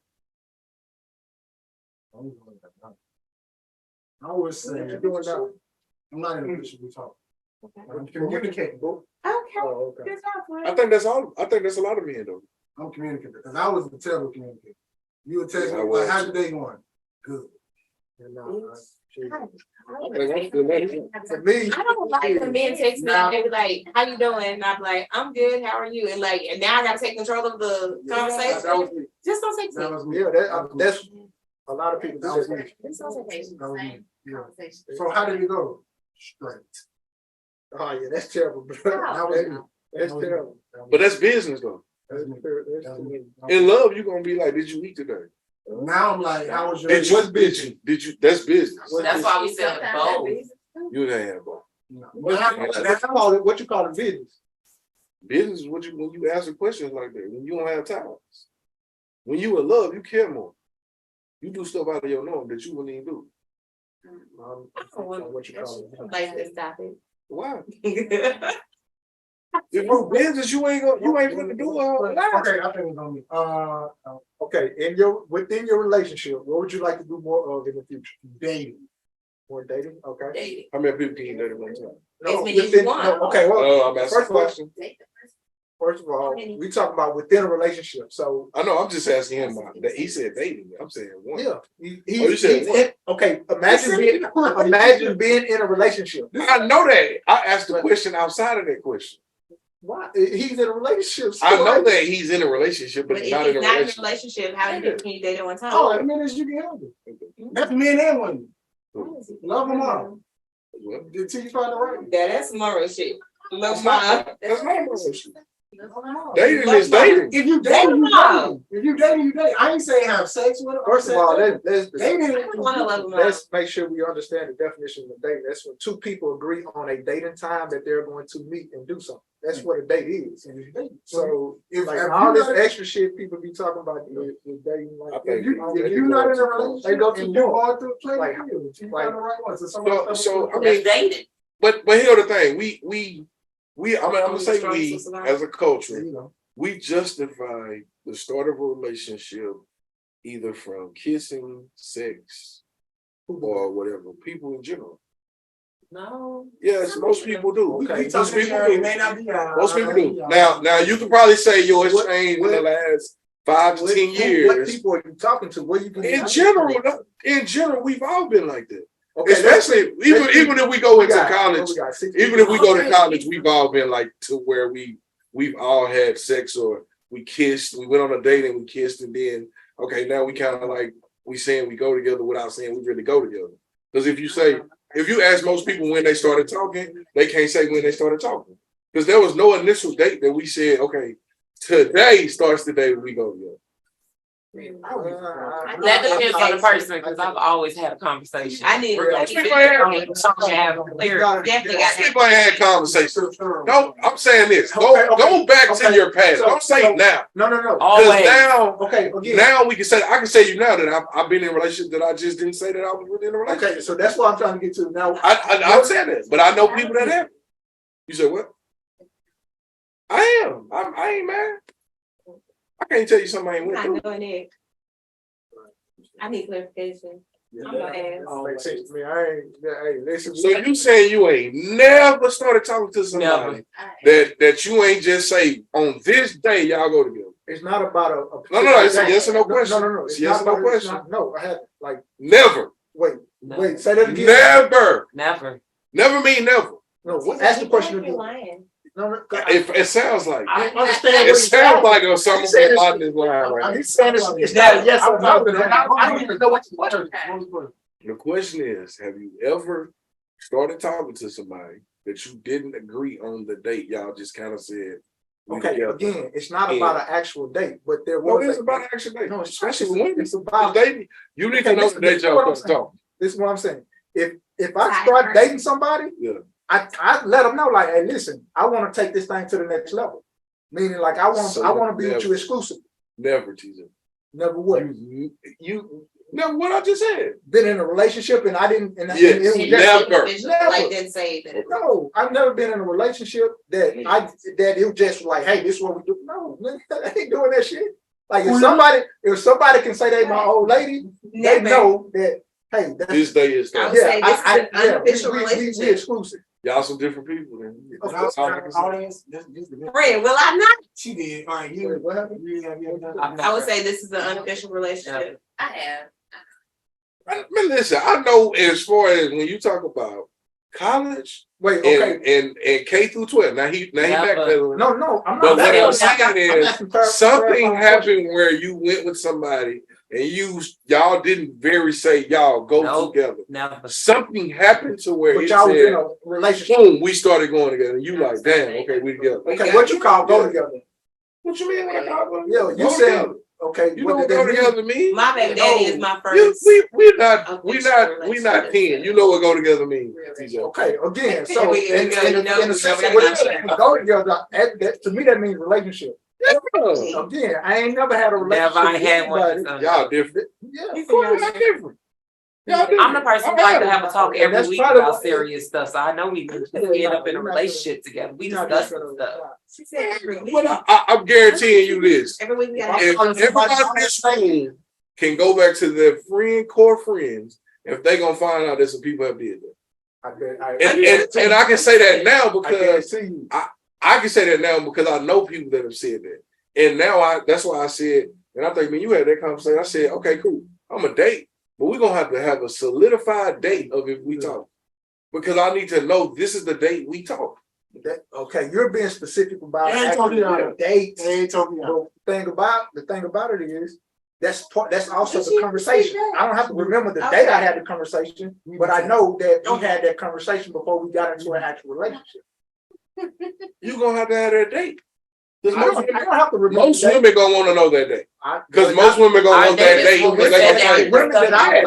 I would say what you doing now? I'm not in a position to talk. I'm communicating. Okay. Oh, okay. Good job, friend. I think that's all. I think that's a lot of men though. I'm communicating because I was a terrible communicator. You would text Yeah, me I like, was. "How's your day going?" Good. And, For me, I don't like when men text me and they be like, "How you doing?" And I'm like, "I'm good. How are you?" And now I gotta take control of the conversation. That was me. Just don't text me. That was me. yeah, that's a lot of people. That was me. Just don't text me. That was me. Yeah. Conversation. So how did it go? Straight. Oh yeah, that's terrible, bro. That was me. That's That was me. terrible. But that's business though. That's me. That's That was me. In love, you're gonna be like, did you eat today? Now I'm like, how was your Did you? Did you? That's business. That's why we said both. You ain't have both. That's what you call it business. Business is when you answer questions like that. When you don't have time. When you in love, you care more. You do stuff out of your norm that you wouldn't even do. What you call it. Like to stop it. Why? If you business, you ain't gonna do all that. Okay, I think it's on me. Okay, within your relationship, what would you like to do more of in the future? Dating. More dating? Okay. Dating. How many people can you date at one time? As many as you want. Okay, well, I'm asking a question. first of all, we talking about within a relationship. So I know. I'm just asking him about that. He said dating. I'm saying one. yeah, you said what? okay. Imagine being in a relationship. I know that. I asked the question outside of that question. Why? He's in a relationship. So I know that he's in a relationship, but But if not in a he's not in a relationship. relationship, how many can you date at one time? Oh, as many as you can handle. That's men and women. Love them all. Well, Until you find the right. That's some moral shit. Love That's my. not. That's not a relationship. Dating is dating. If you dating, you dating. If you dating, you dating. I ain't saying have sex with her. First of all, let's Let's make sure we understand the definition of dating. That's when two people agree on a date and time that they're going to meet and do something. That's what a date is. So if like all this extra shit people be talking about is dating, like if you're not in a relationship, they go to you all through play. Like, You find the right one. So I mean, dating. but here's the thing. I'm gonna say we as a culture, we justify the start of a relationship either from kissing, sex, or whatever. People in general. No. Yes, most people do. Okay. Most people do. Most people do. Now you can probably say yours changed in the last 5 to 10 years. What people are you talking to? What you in general, we've all been like that. Okay, especially even if we go into college, even if we go to college, we've all been like to where we've all had sex or we kissed, we went on a date and we kissed, and then okay, now we kind of like we saying we go together without saying we really go together. Because if you ask most people when they started talking, they can't say when they started talking. Because there was no initial date that we said, okay, today starts the day we go together. That depends on the person, because I've always had a conversation. I need People ain't had conversations. No, I'm saying this. Go back to your past. Don't say it now. No. Because now, again. now I can say you now that I've been in a relationship that I just didn't say that I was really in a relationship. Okay, so that's what I'm trying to get to now. I'm saying that, but I know people that have. You said what? I am. I ain't mad. I can't tell you something I ain't went through. I need clarification. I'm gonna ask. So you saying you ain't never started talking to somebody that you ain't just say on this day y'all go together? It's not about a no. It's a yes or no question. No. It's yes or no question. No, I had like never. Wait. Say that again. Never mean never. No. Ask the question again. No, it sounds like I understand. It sounds like someone on this line right. He's saying it's not yes or no. I don't even know what the question is. The question is, have you ever started talking to somebody that you didn't agree on the date? Y'all just kind of said. Okay, again, it's not about an actual date, but there was. No, it's about an actual date. No, especially when it's about dating. You need to know the date y'all talking. This is what I'm saying. If I start dating somebody, I let them know, like, hey, listen, I want to take this thing to the next level. Meaning, like, I want to be with you exclusive. Never, TJ. Never what? You never what I just said. Been in a relationship and I didn't. And yes, never. Like didn't say that. No, I've never been in a relationship that it was just like, hey, this is what we do. No, I ain't doing that shit. Like if somebody can say they my old lady, they know that. Hey, this day is I would say this is an unofficial relationship. We exclusive. Y'all some different people then. Audience, Friend, will I not? She did. All right, you. What happened? I would say this is an unofficial relationship. I have. I mean, listen, I know as far as when you talk about college, and K through 12. Now he backpedaling. No, I'm not. But what I'm saying is something happened where you went with somebody and y'all didn't say y'all go together. Never. Something happened to where y'all was in a relationship. Boom, we started going together. And you like, damn, okay, we together. Okay, what you call go together? What you mean? What I call go? Yeah, you said okay. You don't go together to me. My baby daddy is my first. We're not 10. You know what go together means. Okay, again, so in a sense, go together. To me, that means relationship. Again, I ain't never had a relationship. Never, I ain't had one. Y'all different. Yeah, of course, y'all different. I'm the person who like to have a talk every week about serious stuff. So I know we end up in a relationship together. We discuss stuff. She said every week. I'm guaranteeing you this. Every week we got everybody in this room can go back to their core friends if they gonna find out that some people have did that. And I can say that now because I can say that now because I know people that have said that. And now that's why I said, and I think when you had that conversation, I said, okay, cool, I'm a date. But we're going to have a solidified date of if we talk. Because I need to know this is the date we talk. Okay, you're being specific about dates. The thing about it is that's also the conversation. I don't have to remember the date I had the conversation, but I know that we had that conversation before we got into an actual relationship. You're going to have that date. I don't have to remember. Most women gonna want to know that day. Because But most women gonna I want that think day. it's when we Because they sat gonna down say, and women that I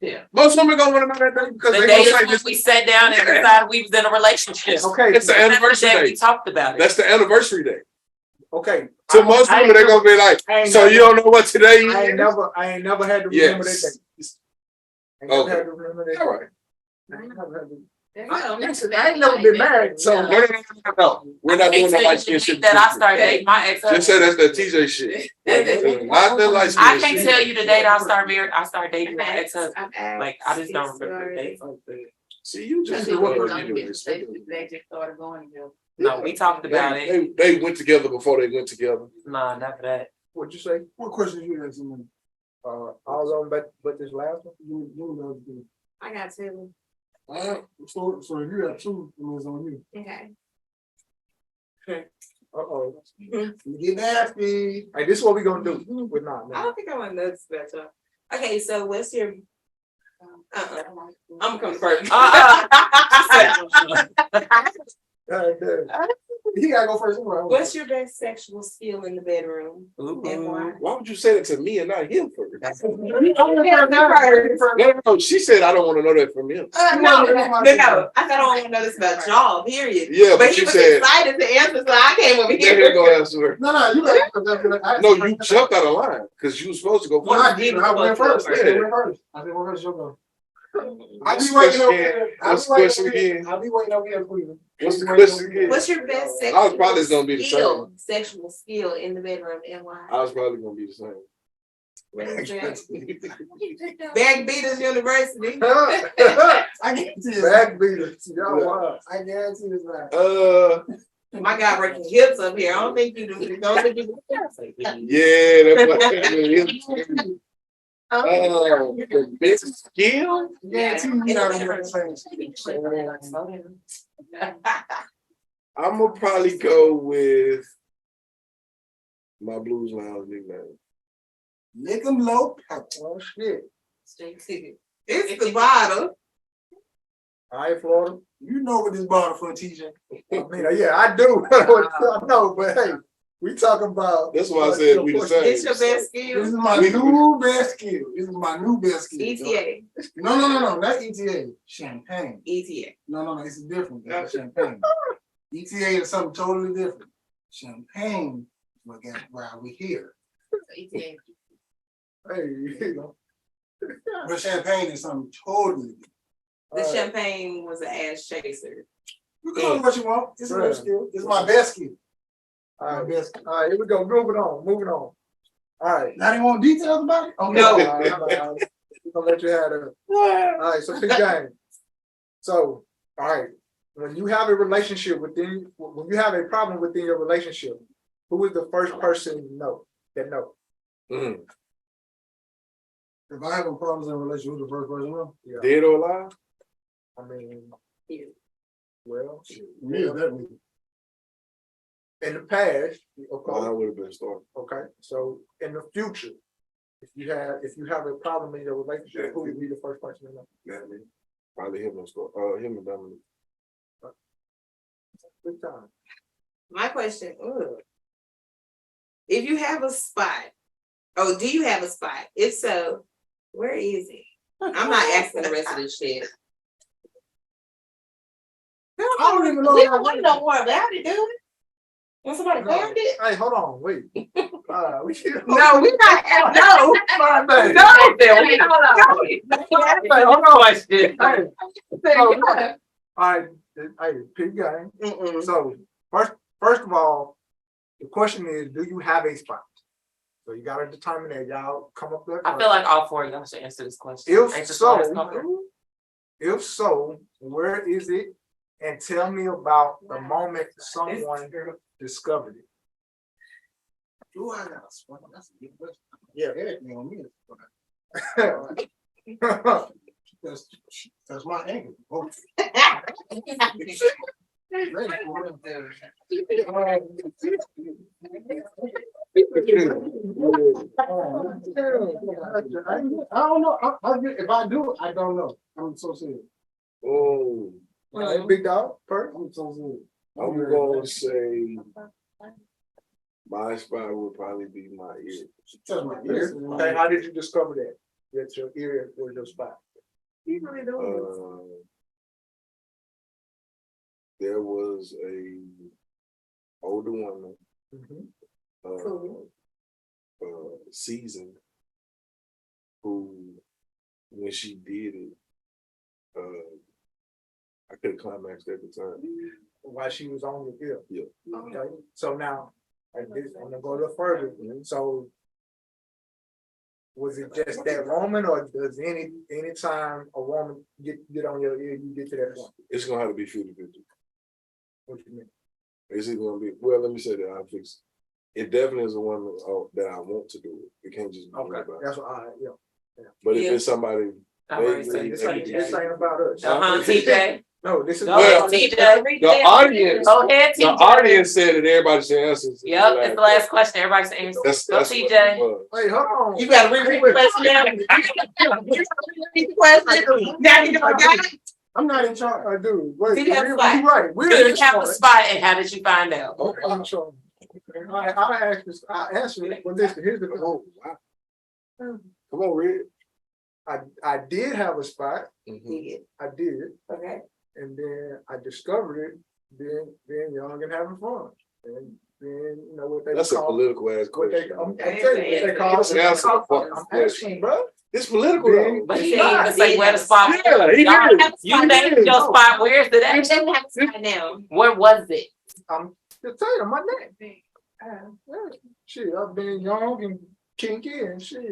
yes. Most women gonna want to know that day because The they day gonna is say when we sat down and decided we was in a relationship. Okay, it's the That's the anniversary day we day. talked about it. That's the anniversary day. okay. To most women, they're gonna be like, so you don't know what today is? I ain't never had to remember that day. I never had to remember that. All right. I ain't never had to. I I ain't never been married, so. No. We're not doing no light skin shit. That I started dating my ex. Just say that's the TJ shit. Not the light skin I shit. can't tell you the date I started dating my ex husband. Like I just don't remember the date. See, you just They anyway. just started going together. No, we talked about it. They went together before they went together. Nah, not for that. What'd you say? What questions you asking me? All of them, but this last one. I got two. So if you have two, it was on you. Okay. Uh-oh. Get nasty. Hey, this is what we gonna do. We're not. I don't think I want to know this about y'all. Okay, so what's your I'm coming first. He gotta go first. What's your best sexual skill in the bedroom? And why? Why would you say that to me and not him first? No, No, she said I don't want to know that from him. I said I don't want to know this about y'all, period. Yeah, But he you was said excited to answer, so I came over yeah, here. go answer her. No, you got. No, you jumped out of line because you were supposed to go Well, first. I did. I went first. I said went first. I said went first. You'll go. I'll be waiting over here. What's the question again? I'll be waiting over here for you. What's the question again? What's your best I was probably sexual gonna be the skill? Sexual skill in the bedroom and why? I was probably gonna be the same. What is that? Bag Beaters University. I guarantee it's Bag beaters. Y'all wild. I guarantee it's right. My guy breaking hips up here. I don't think you do. Don't think you do. Yeah, that's what the best skill? Guarantee you not gonna the same. I'm gonna probably go with my Blues Lounge nickname. Lick them low. Oh shit. It's the bottle. All right, Florida. You know what this bottle for, TJ. I mean, yeah, I do. I know, but hey, we talking about. That's why I said we the same. It's your best skill. This is my new best skill. This is my new best skill. ETA. No, not ETA. Champagne. ETA. No, it's different. It's champagne. ETA is something totally different. Champagne is what got why we here. Hey, But champagne is something totally different. The champagne was an ass chaser. You call it what you want. It's a best skill. It's my best skill. All right, here we go. Moving on. All right. Now they want details about it? Okay. No. We're gonna let you have it. All right, so big game. So, all right, when you have a relationship when you have a problem within your relationship, who is the first person you know that know? Mm-hmm. If I have problems in a relationship, who's the first person you know? Yeah. Dead or alive? I mean, well, Me, definitely. in the past, I okay. would have been started. Okay, so in the future, if you have a problem in your relationship, who would be the first person to know? That me. Probably him and him and Dominic. Good time. My question, if you have a spot, do you have a spot? If so, where is it? I'm not asking the rest of this shit. I don't even know. We don't want to know more about it, do we? When somebody found it? Hey, hold on, wait. No, we're not. No, All right, hey, pick game. So first of all, the question is, do you have a spot? So you gotta determine that. Y'all come up with. I feel like all four of y'all should answer this question. If so, where is it? And tell me about the moment someone discovered it. Do I got a spot? That's a good question. Yeah. Everything on me. That's my angle. Oh. I don't know. If I do it, I don't know. I'm so serious. Oh. Big dog, Perk. I'm so serious. I'm gonna say My spot would probably be my ear. She touched my Ear? ears. Okay, how did you discover that? That your ear was your spot? There was a older woman, seasoned, who, when she did it, I could have climaxed every time. While she was on your ear? Yeah. Okay, so now, I'm gonna go a little further. So was it just that moment, or does any time a woman get on your ear, you get to that point? It's gonna have to be 50-50. What you mean? Is it gonna be? Well, let me say that I'll fix it. It definitely is a woman that I want to do it. It can't just be Okay, about. that's what I, yeah. But if it's somebody, I'm already saying This ain't about us. TJ. No, this is. Go ahead, TJ. the audience, Go ahead, the TJ. audience said that everybody should answer. Yep, it's the last question. Everybody's answer. That's Go, what TJ. it was. Wait, hold on. You gotta repeat the question now. Repeat the question. Now you know that. I'm not in charge. I do. Wait, Did you have a you're spot? right. We're Do in you have a charge. spot, and how did you find out? Okay, I'm sure. I answer it, but listen, here's the thing. Oh, wow. Come on, Red. I did have a spot. Did. I did, Okay. and then I discovered it being young and having fun. And then, you know, what they That's a call, political ass what they, question. I'm telling you, what they call. Just answer the fucking I'm question. asking, bro. It's political though. But he didn't even say where the spot was. Yeah, he Y'all did. have- You named your spot. Where's it I at? didn't have a spot now. Where was it? I'm just telling you, my neck. Yeah, shit, I've been young and kinky and shit.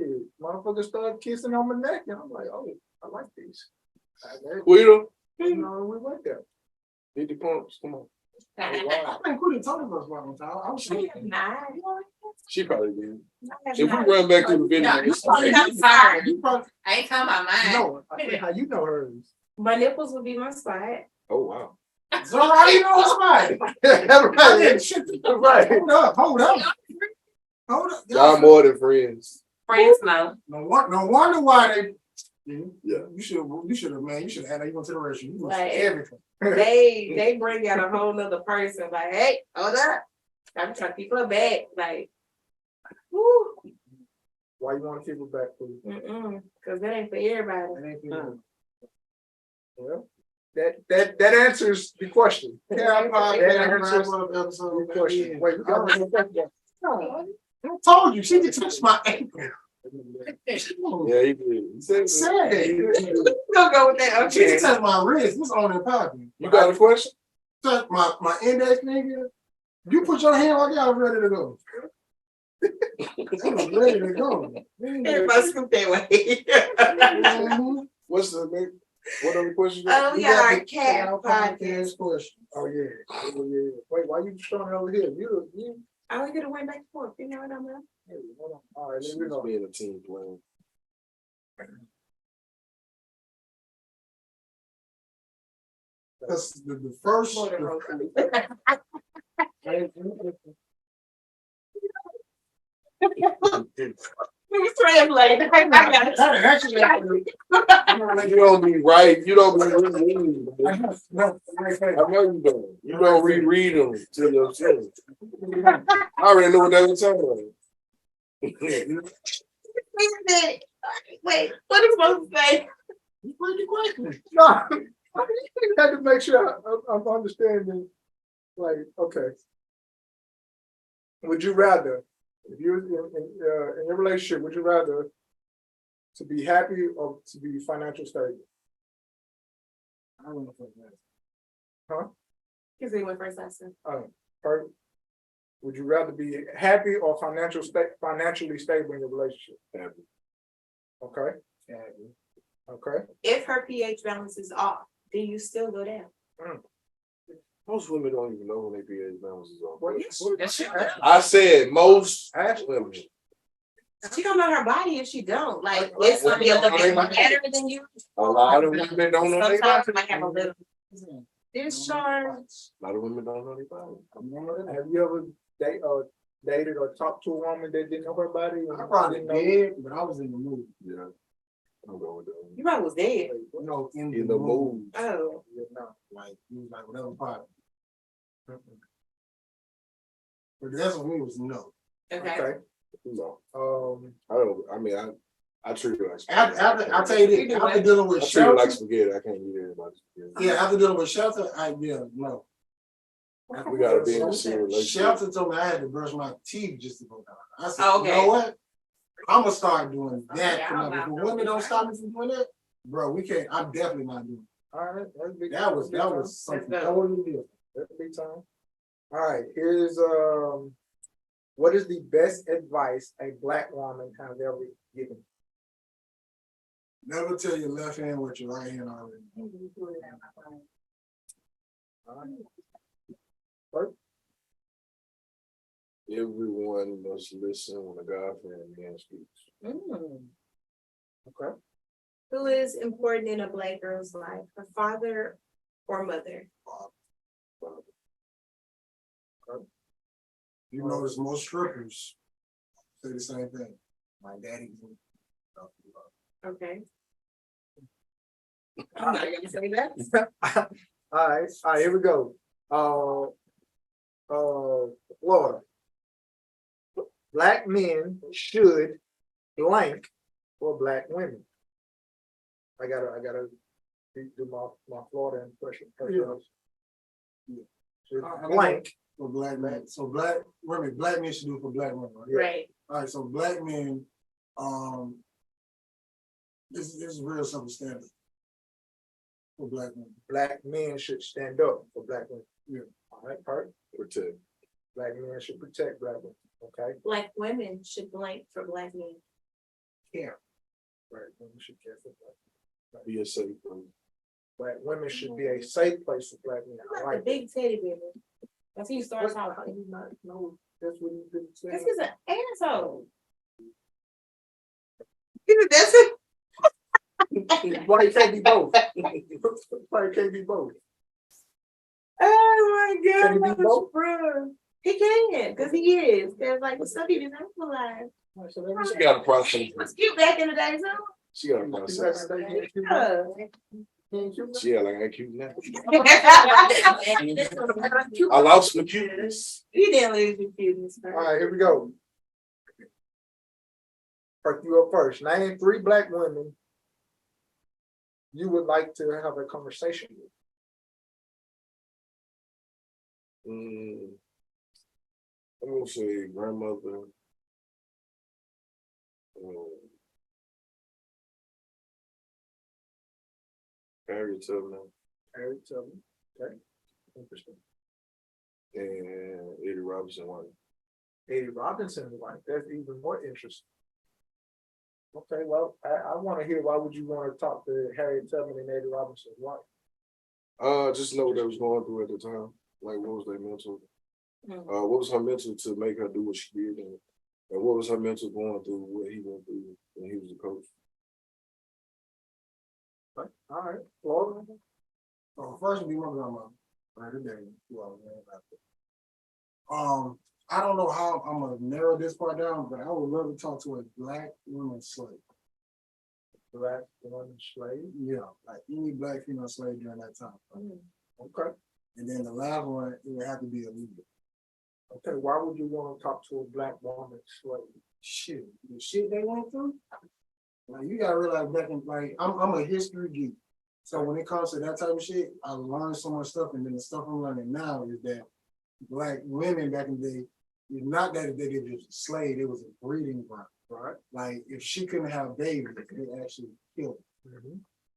Motherfuckers started kissing on my neck, and I'm like, oh, I like these. Guido, You know, we went there. 50 pumps. Come on. I think Quita told us one time. I was sure. She probably did. If we run back to the video, You probably have a spot. You probably I ain't talking about mine. No, I said, how you know hers? My nipples would be my spot. oh wow. So how you know it's mine? I didn't shit. Right. Hold up. Y'all more than friends. Friends know. No wonder why they. Yeah. You should have, man. You should have had that consideration. You Like, everything. They bring out a whole nother person. Like, hey, hold up. I'm trying to keep her back. Like, whoo. Why you want to keep it back, please? Cause that ain't for everybody. That ain't for you. Well, that answers the question. Yeah, That answers episode. the question. Wait, we got one question. I told you she could touch my ankle. Yeah, he did. He said We'll go with that. She Okay. can touch my wrist. This on and popping. You got a question? Touch my index finger. You put your hand on, y'all ready to go. I'm ready to go. Everybody scoop that way. What's the next? What other question? Oh, We yeah, got our the cat Cal podcast. question. Oh yeah. Oh yeah. Wait, why you showing over here? You I was gonna went back and forth. You know what I'm saying? hey, hold on. All right, She's let me know. being a team player. That's the first. Translate. I got it. Actually, You don't be right. You don't be reading. I know you don't. You don't reread them to yourself. I already know what they were talking about. Wait, what is supposed to say? No, I had to make sure I'm understanding. Like, okay. Would you rather, if you're in a relationship, would you rather to be happy or to be financially stable? I don't know if that's. Huh? Because they went first lesson. Or would you rather be happy or financially stable in your relationship? Happy. Okay. Okay. If her pH balance is off, do you still go down? Most women don't even know when their pH balance is off. Yes, she I said most Ask women. She don't know her body if she don't. Like, it's gonna be a little bit better than you. A lot of women don't know their Sometimes body. you might have a little discharge. A lot of women don't know their body. Have you ever dated or talked to a woman that didn't know her body? And I probably didn't know? did, but I was in the mood. Yeah. I'm going with that. You probably was dead. You know, in In the mood. Oh. Like, you was like, whatever part. But that's what me was no. Okay. No, Um, I mean, I treat it like After I'll tell you this, after dealing with I treat it like shelter, spaghetti. I can't eat everybody's spaghetti. yeah, after dealing with shelter, no. We gotta be in a serious relationship. Shelter told me I had to brush my teeth just to go down. I said, Okay. you know what? I'm gonna start doing that. Yeah, For now. If the women don't stop me from doing that, bro, we can't. I'm definitely not doing all right, that's big. that. That was something Let's go. totally different. That's big time. All right, here's what is the best advice a Black woman has ever given? Never tell your left hand what your right hand already. All right. First, Everyone must listen when a God-fearing man speaks. okay. Who is important in a Black girl's life, her father or mother? You notice most strippers say the same thing. My daddy. Okay. I'm not gonna say that. All right, here we go. Florida. Black men should blank for Black women. I gotta do my Florida impression. Yeah. Should blank For Black men. So Black men should do it for Black women, right? Right. All right, so Black men, this is real simple standard for Black women. Black men should stand up for Black women. Yeah. All right, perfect. Protect. Black men should protect Black women. Okay. Black women should blank for Black men. Care. Black women should care for Black Be a safe place. women. Black women should be a safe place for Black men. I Like like the big teddy bear. That's who you start that. talking. No, that's what you didn't say. This is an asshole. That's it. Why it can't be both? Why it can't be both? Oh my Can he God, be both? bro. He can, because he is. There's like some people not alive. She got a process. He was cute back in the day, so. She got a process. Yeah. She got like that cute now. I lost my cuteness. You didn't lose your cuteness. All right, here we go. Perk you up first. Name 3 Black women you would like to have a conversation with. I'm gonna say grandmother. Harriet Tubman Harriet Tubman. Okay. Interesting. and Eddie Robinson wife. Eddie Robinson wife. That's even more interesting. Okay, well, I want to hear why would you want to talk to Harriet Tubman and Eddie Robinson's wife? Just know what they was going through at the time. Like, what was their mental? What was her mental to make her do what she did, and what was her mental going through what he went through when he was a coach? Okay. All right, Florida. First would be my grandma. Right today, I don't know how I'm gonna narrow this part down, but I would love to talk to a Black woman slave. Black woman slave. Yeah, like any Black female slave during that time. Okay. And then the last one, it would have to be a leader. Okay, why would you want to talk to a Black woman slave? Shit, the shit they went through. Like, you gotta realize back in, like, I'm a history geek. So when it comes to that type of shit, I learned so much stuff, and then the stuff I'm learning now is that Black women back in the day, it's not that they were just a slave, it was a breeding ground, right? Like, if she couldn't have babies, they actually killed her.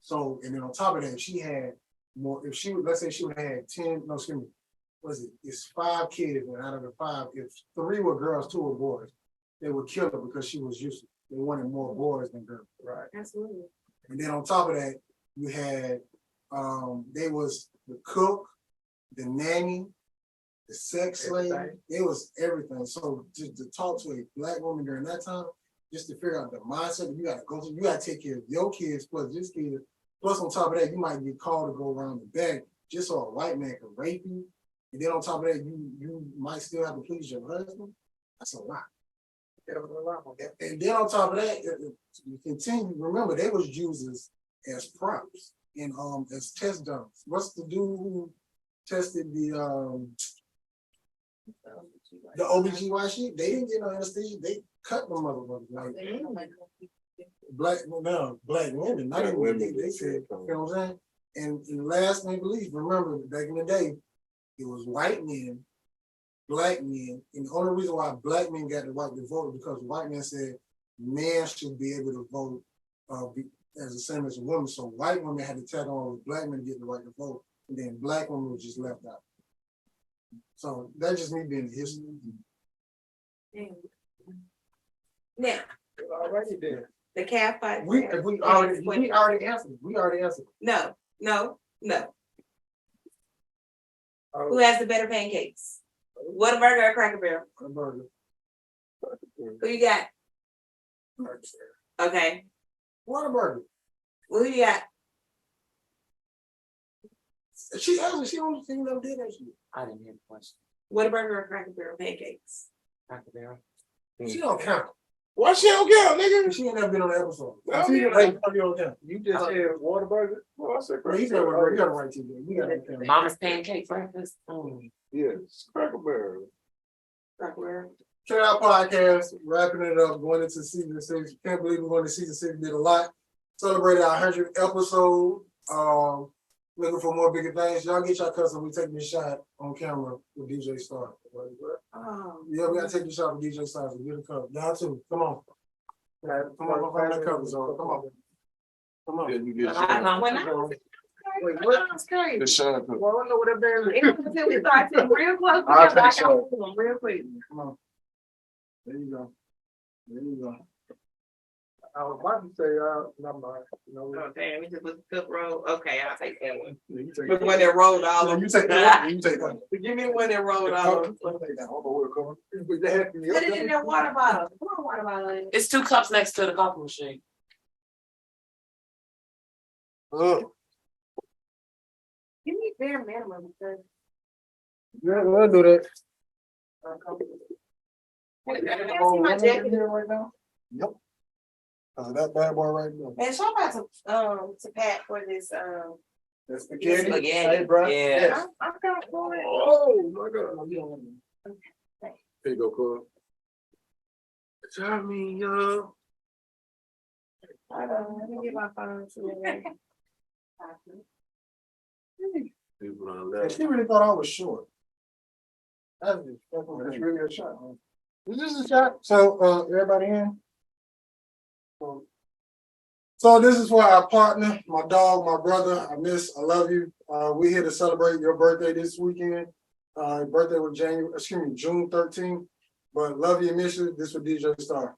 So, and then on top of that, if she had more, if she, let's say she would have had 10, no, excuse me, it's 5 kids, and out of the 5, if 3 were girls, 2 were boys, they would kill her because she was useless. They wanted more boys than girls. Right. Absolutely. And then on top of that, you had, they was the cook, the nanny, the sex slave, it was everything. So just to talk to a Black woman during that time, just to figure out the mindset, you gotta go through, you gotta take care of your kids plus this kid. Plus on top of that, you might get called to go around the back just so a white man can rape you. And then on top of that, you might still have to please your husband. That's a lot. And then on top of that, you continue, remember they was used as props and as test dummies. What's the dude who tested the The OBGY shit, they didn't get no anesthesia. They cut them motherfuckers. Like, black women, not even women. They said, you know what I'm saying? And last but not least, remember back in the day, it was white men, black men, and the only reason why black men got the right to vote is because white men said men should be able to vote as the same as a woman. So white women had to tag on with black men to get the right to vote, and then black women were just left out. So that's just me being the history. Now, Alrighty then. the calf fight. We already answered. We already answered. No. Oh. Who has the better pancakes? Whataburger or Cracker Barrel? Burger. Who you got? Okay. Whataburger. Well, who you got? She answered. She only thing that did that shit. I didn't hear the question. Whataburger or Cracker Barrel pancakes? Cracker Barrel. She don't count. Why she don't count, nigga? She ain't never been on the episode. Oh, She yeah. like, you don't count. You just said Whataburger? Well, I said Well, he's Cracker got Barrel. you got to write TV. We got to count. Mama's pancake breakfast. Yes, Cracker Barrel. Cracker Barrel. Check out podcast, wrapping it up, going into season 6. Can't believe we're going to season 6. Did a lot. Celebrated our 100th episode. Looking for more bigger things. Y'all get your cousin. We taking this shot on camera with DJSTAR. Oh. Yeah, we gotta take the shot with DJSTAR. So get a cup. Y'all too. Come on. Come on, find the covers on. Come on. Come on. Yeah, you get Wait, what? That's crazy. the shot. Well, I don't know what that band is. Until we start sitting real close I'll together, I take got some. them real quick. Come on. There you go. There you go. I was about to say, not mine. Oh, damn, we just put the cup roll. Okay, I'll take that one. Yeah, you take The one that rolled all Yeah, over. you take that. You take that. Give me the one that rolled all over. Hold on, where it coming? Put it in that water bottle. Put a water bottle in. It's 2 cups next to the coffee machine. Give me bare minimum because. Yeah, we'll do that. Can I see my jacket? Right now? Yep. That bad boy right there. Man, so I'm about to pack for this That's spaghetti. spaghetti. Hey, bro. Yeah. Yes. I'm going for it. Oh my God. Here you go, Cole. Tell me, yo. Hold on, let me get my phone to you. People on that. She really thought I was short. That's really a shot. Huh? Is this a shot? So everybody in? So this is for our partner, my dog, my brother. I love you. We're here to celebrate your birthday this weekend. Your birthday was June 13th. But love you and miss you. This was DJSTAR.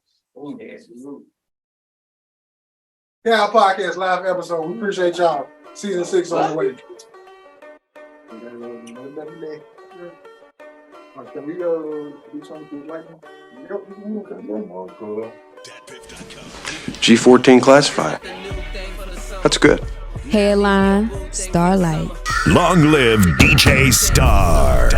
Yeah, our podcast live episode. We appreciate y'all. Season 6 on the way. Can we do something like that? G14 classified. That's good. Headline, Starlight. Long live DJ Star.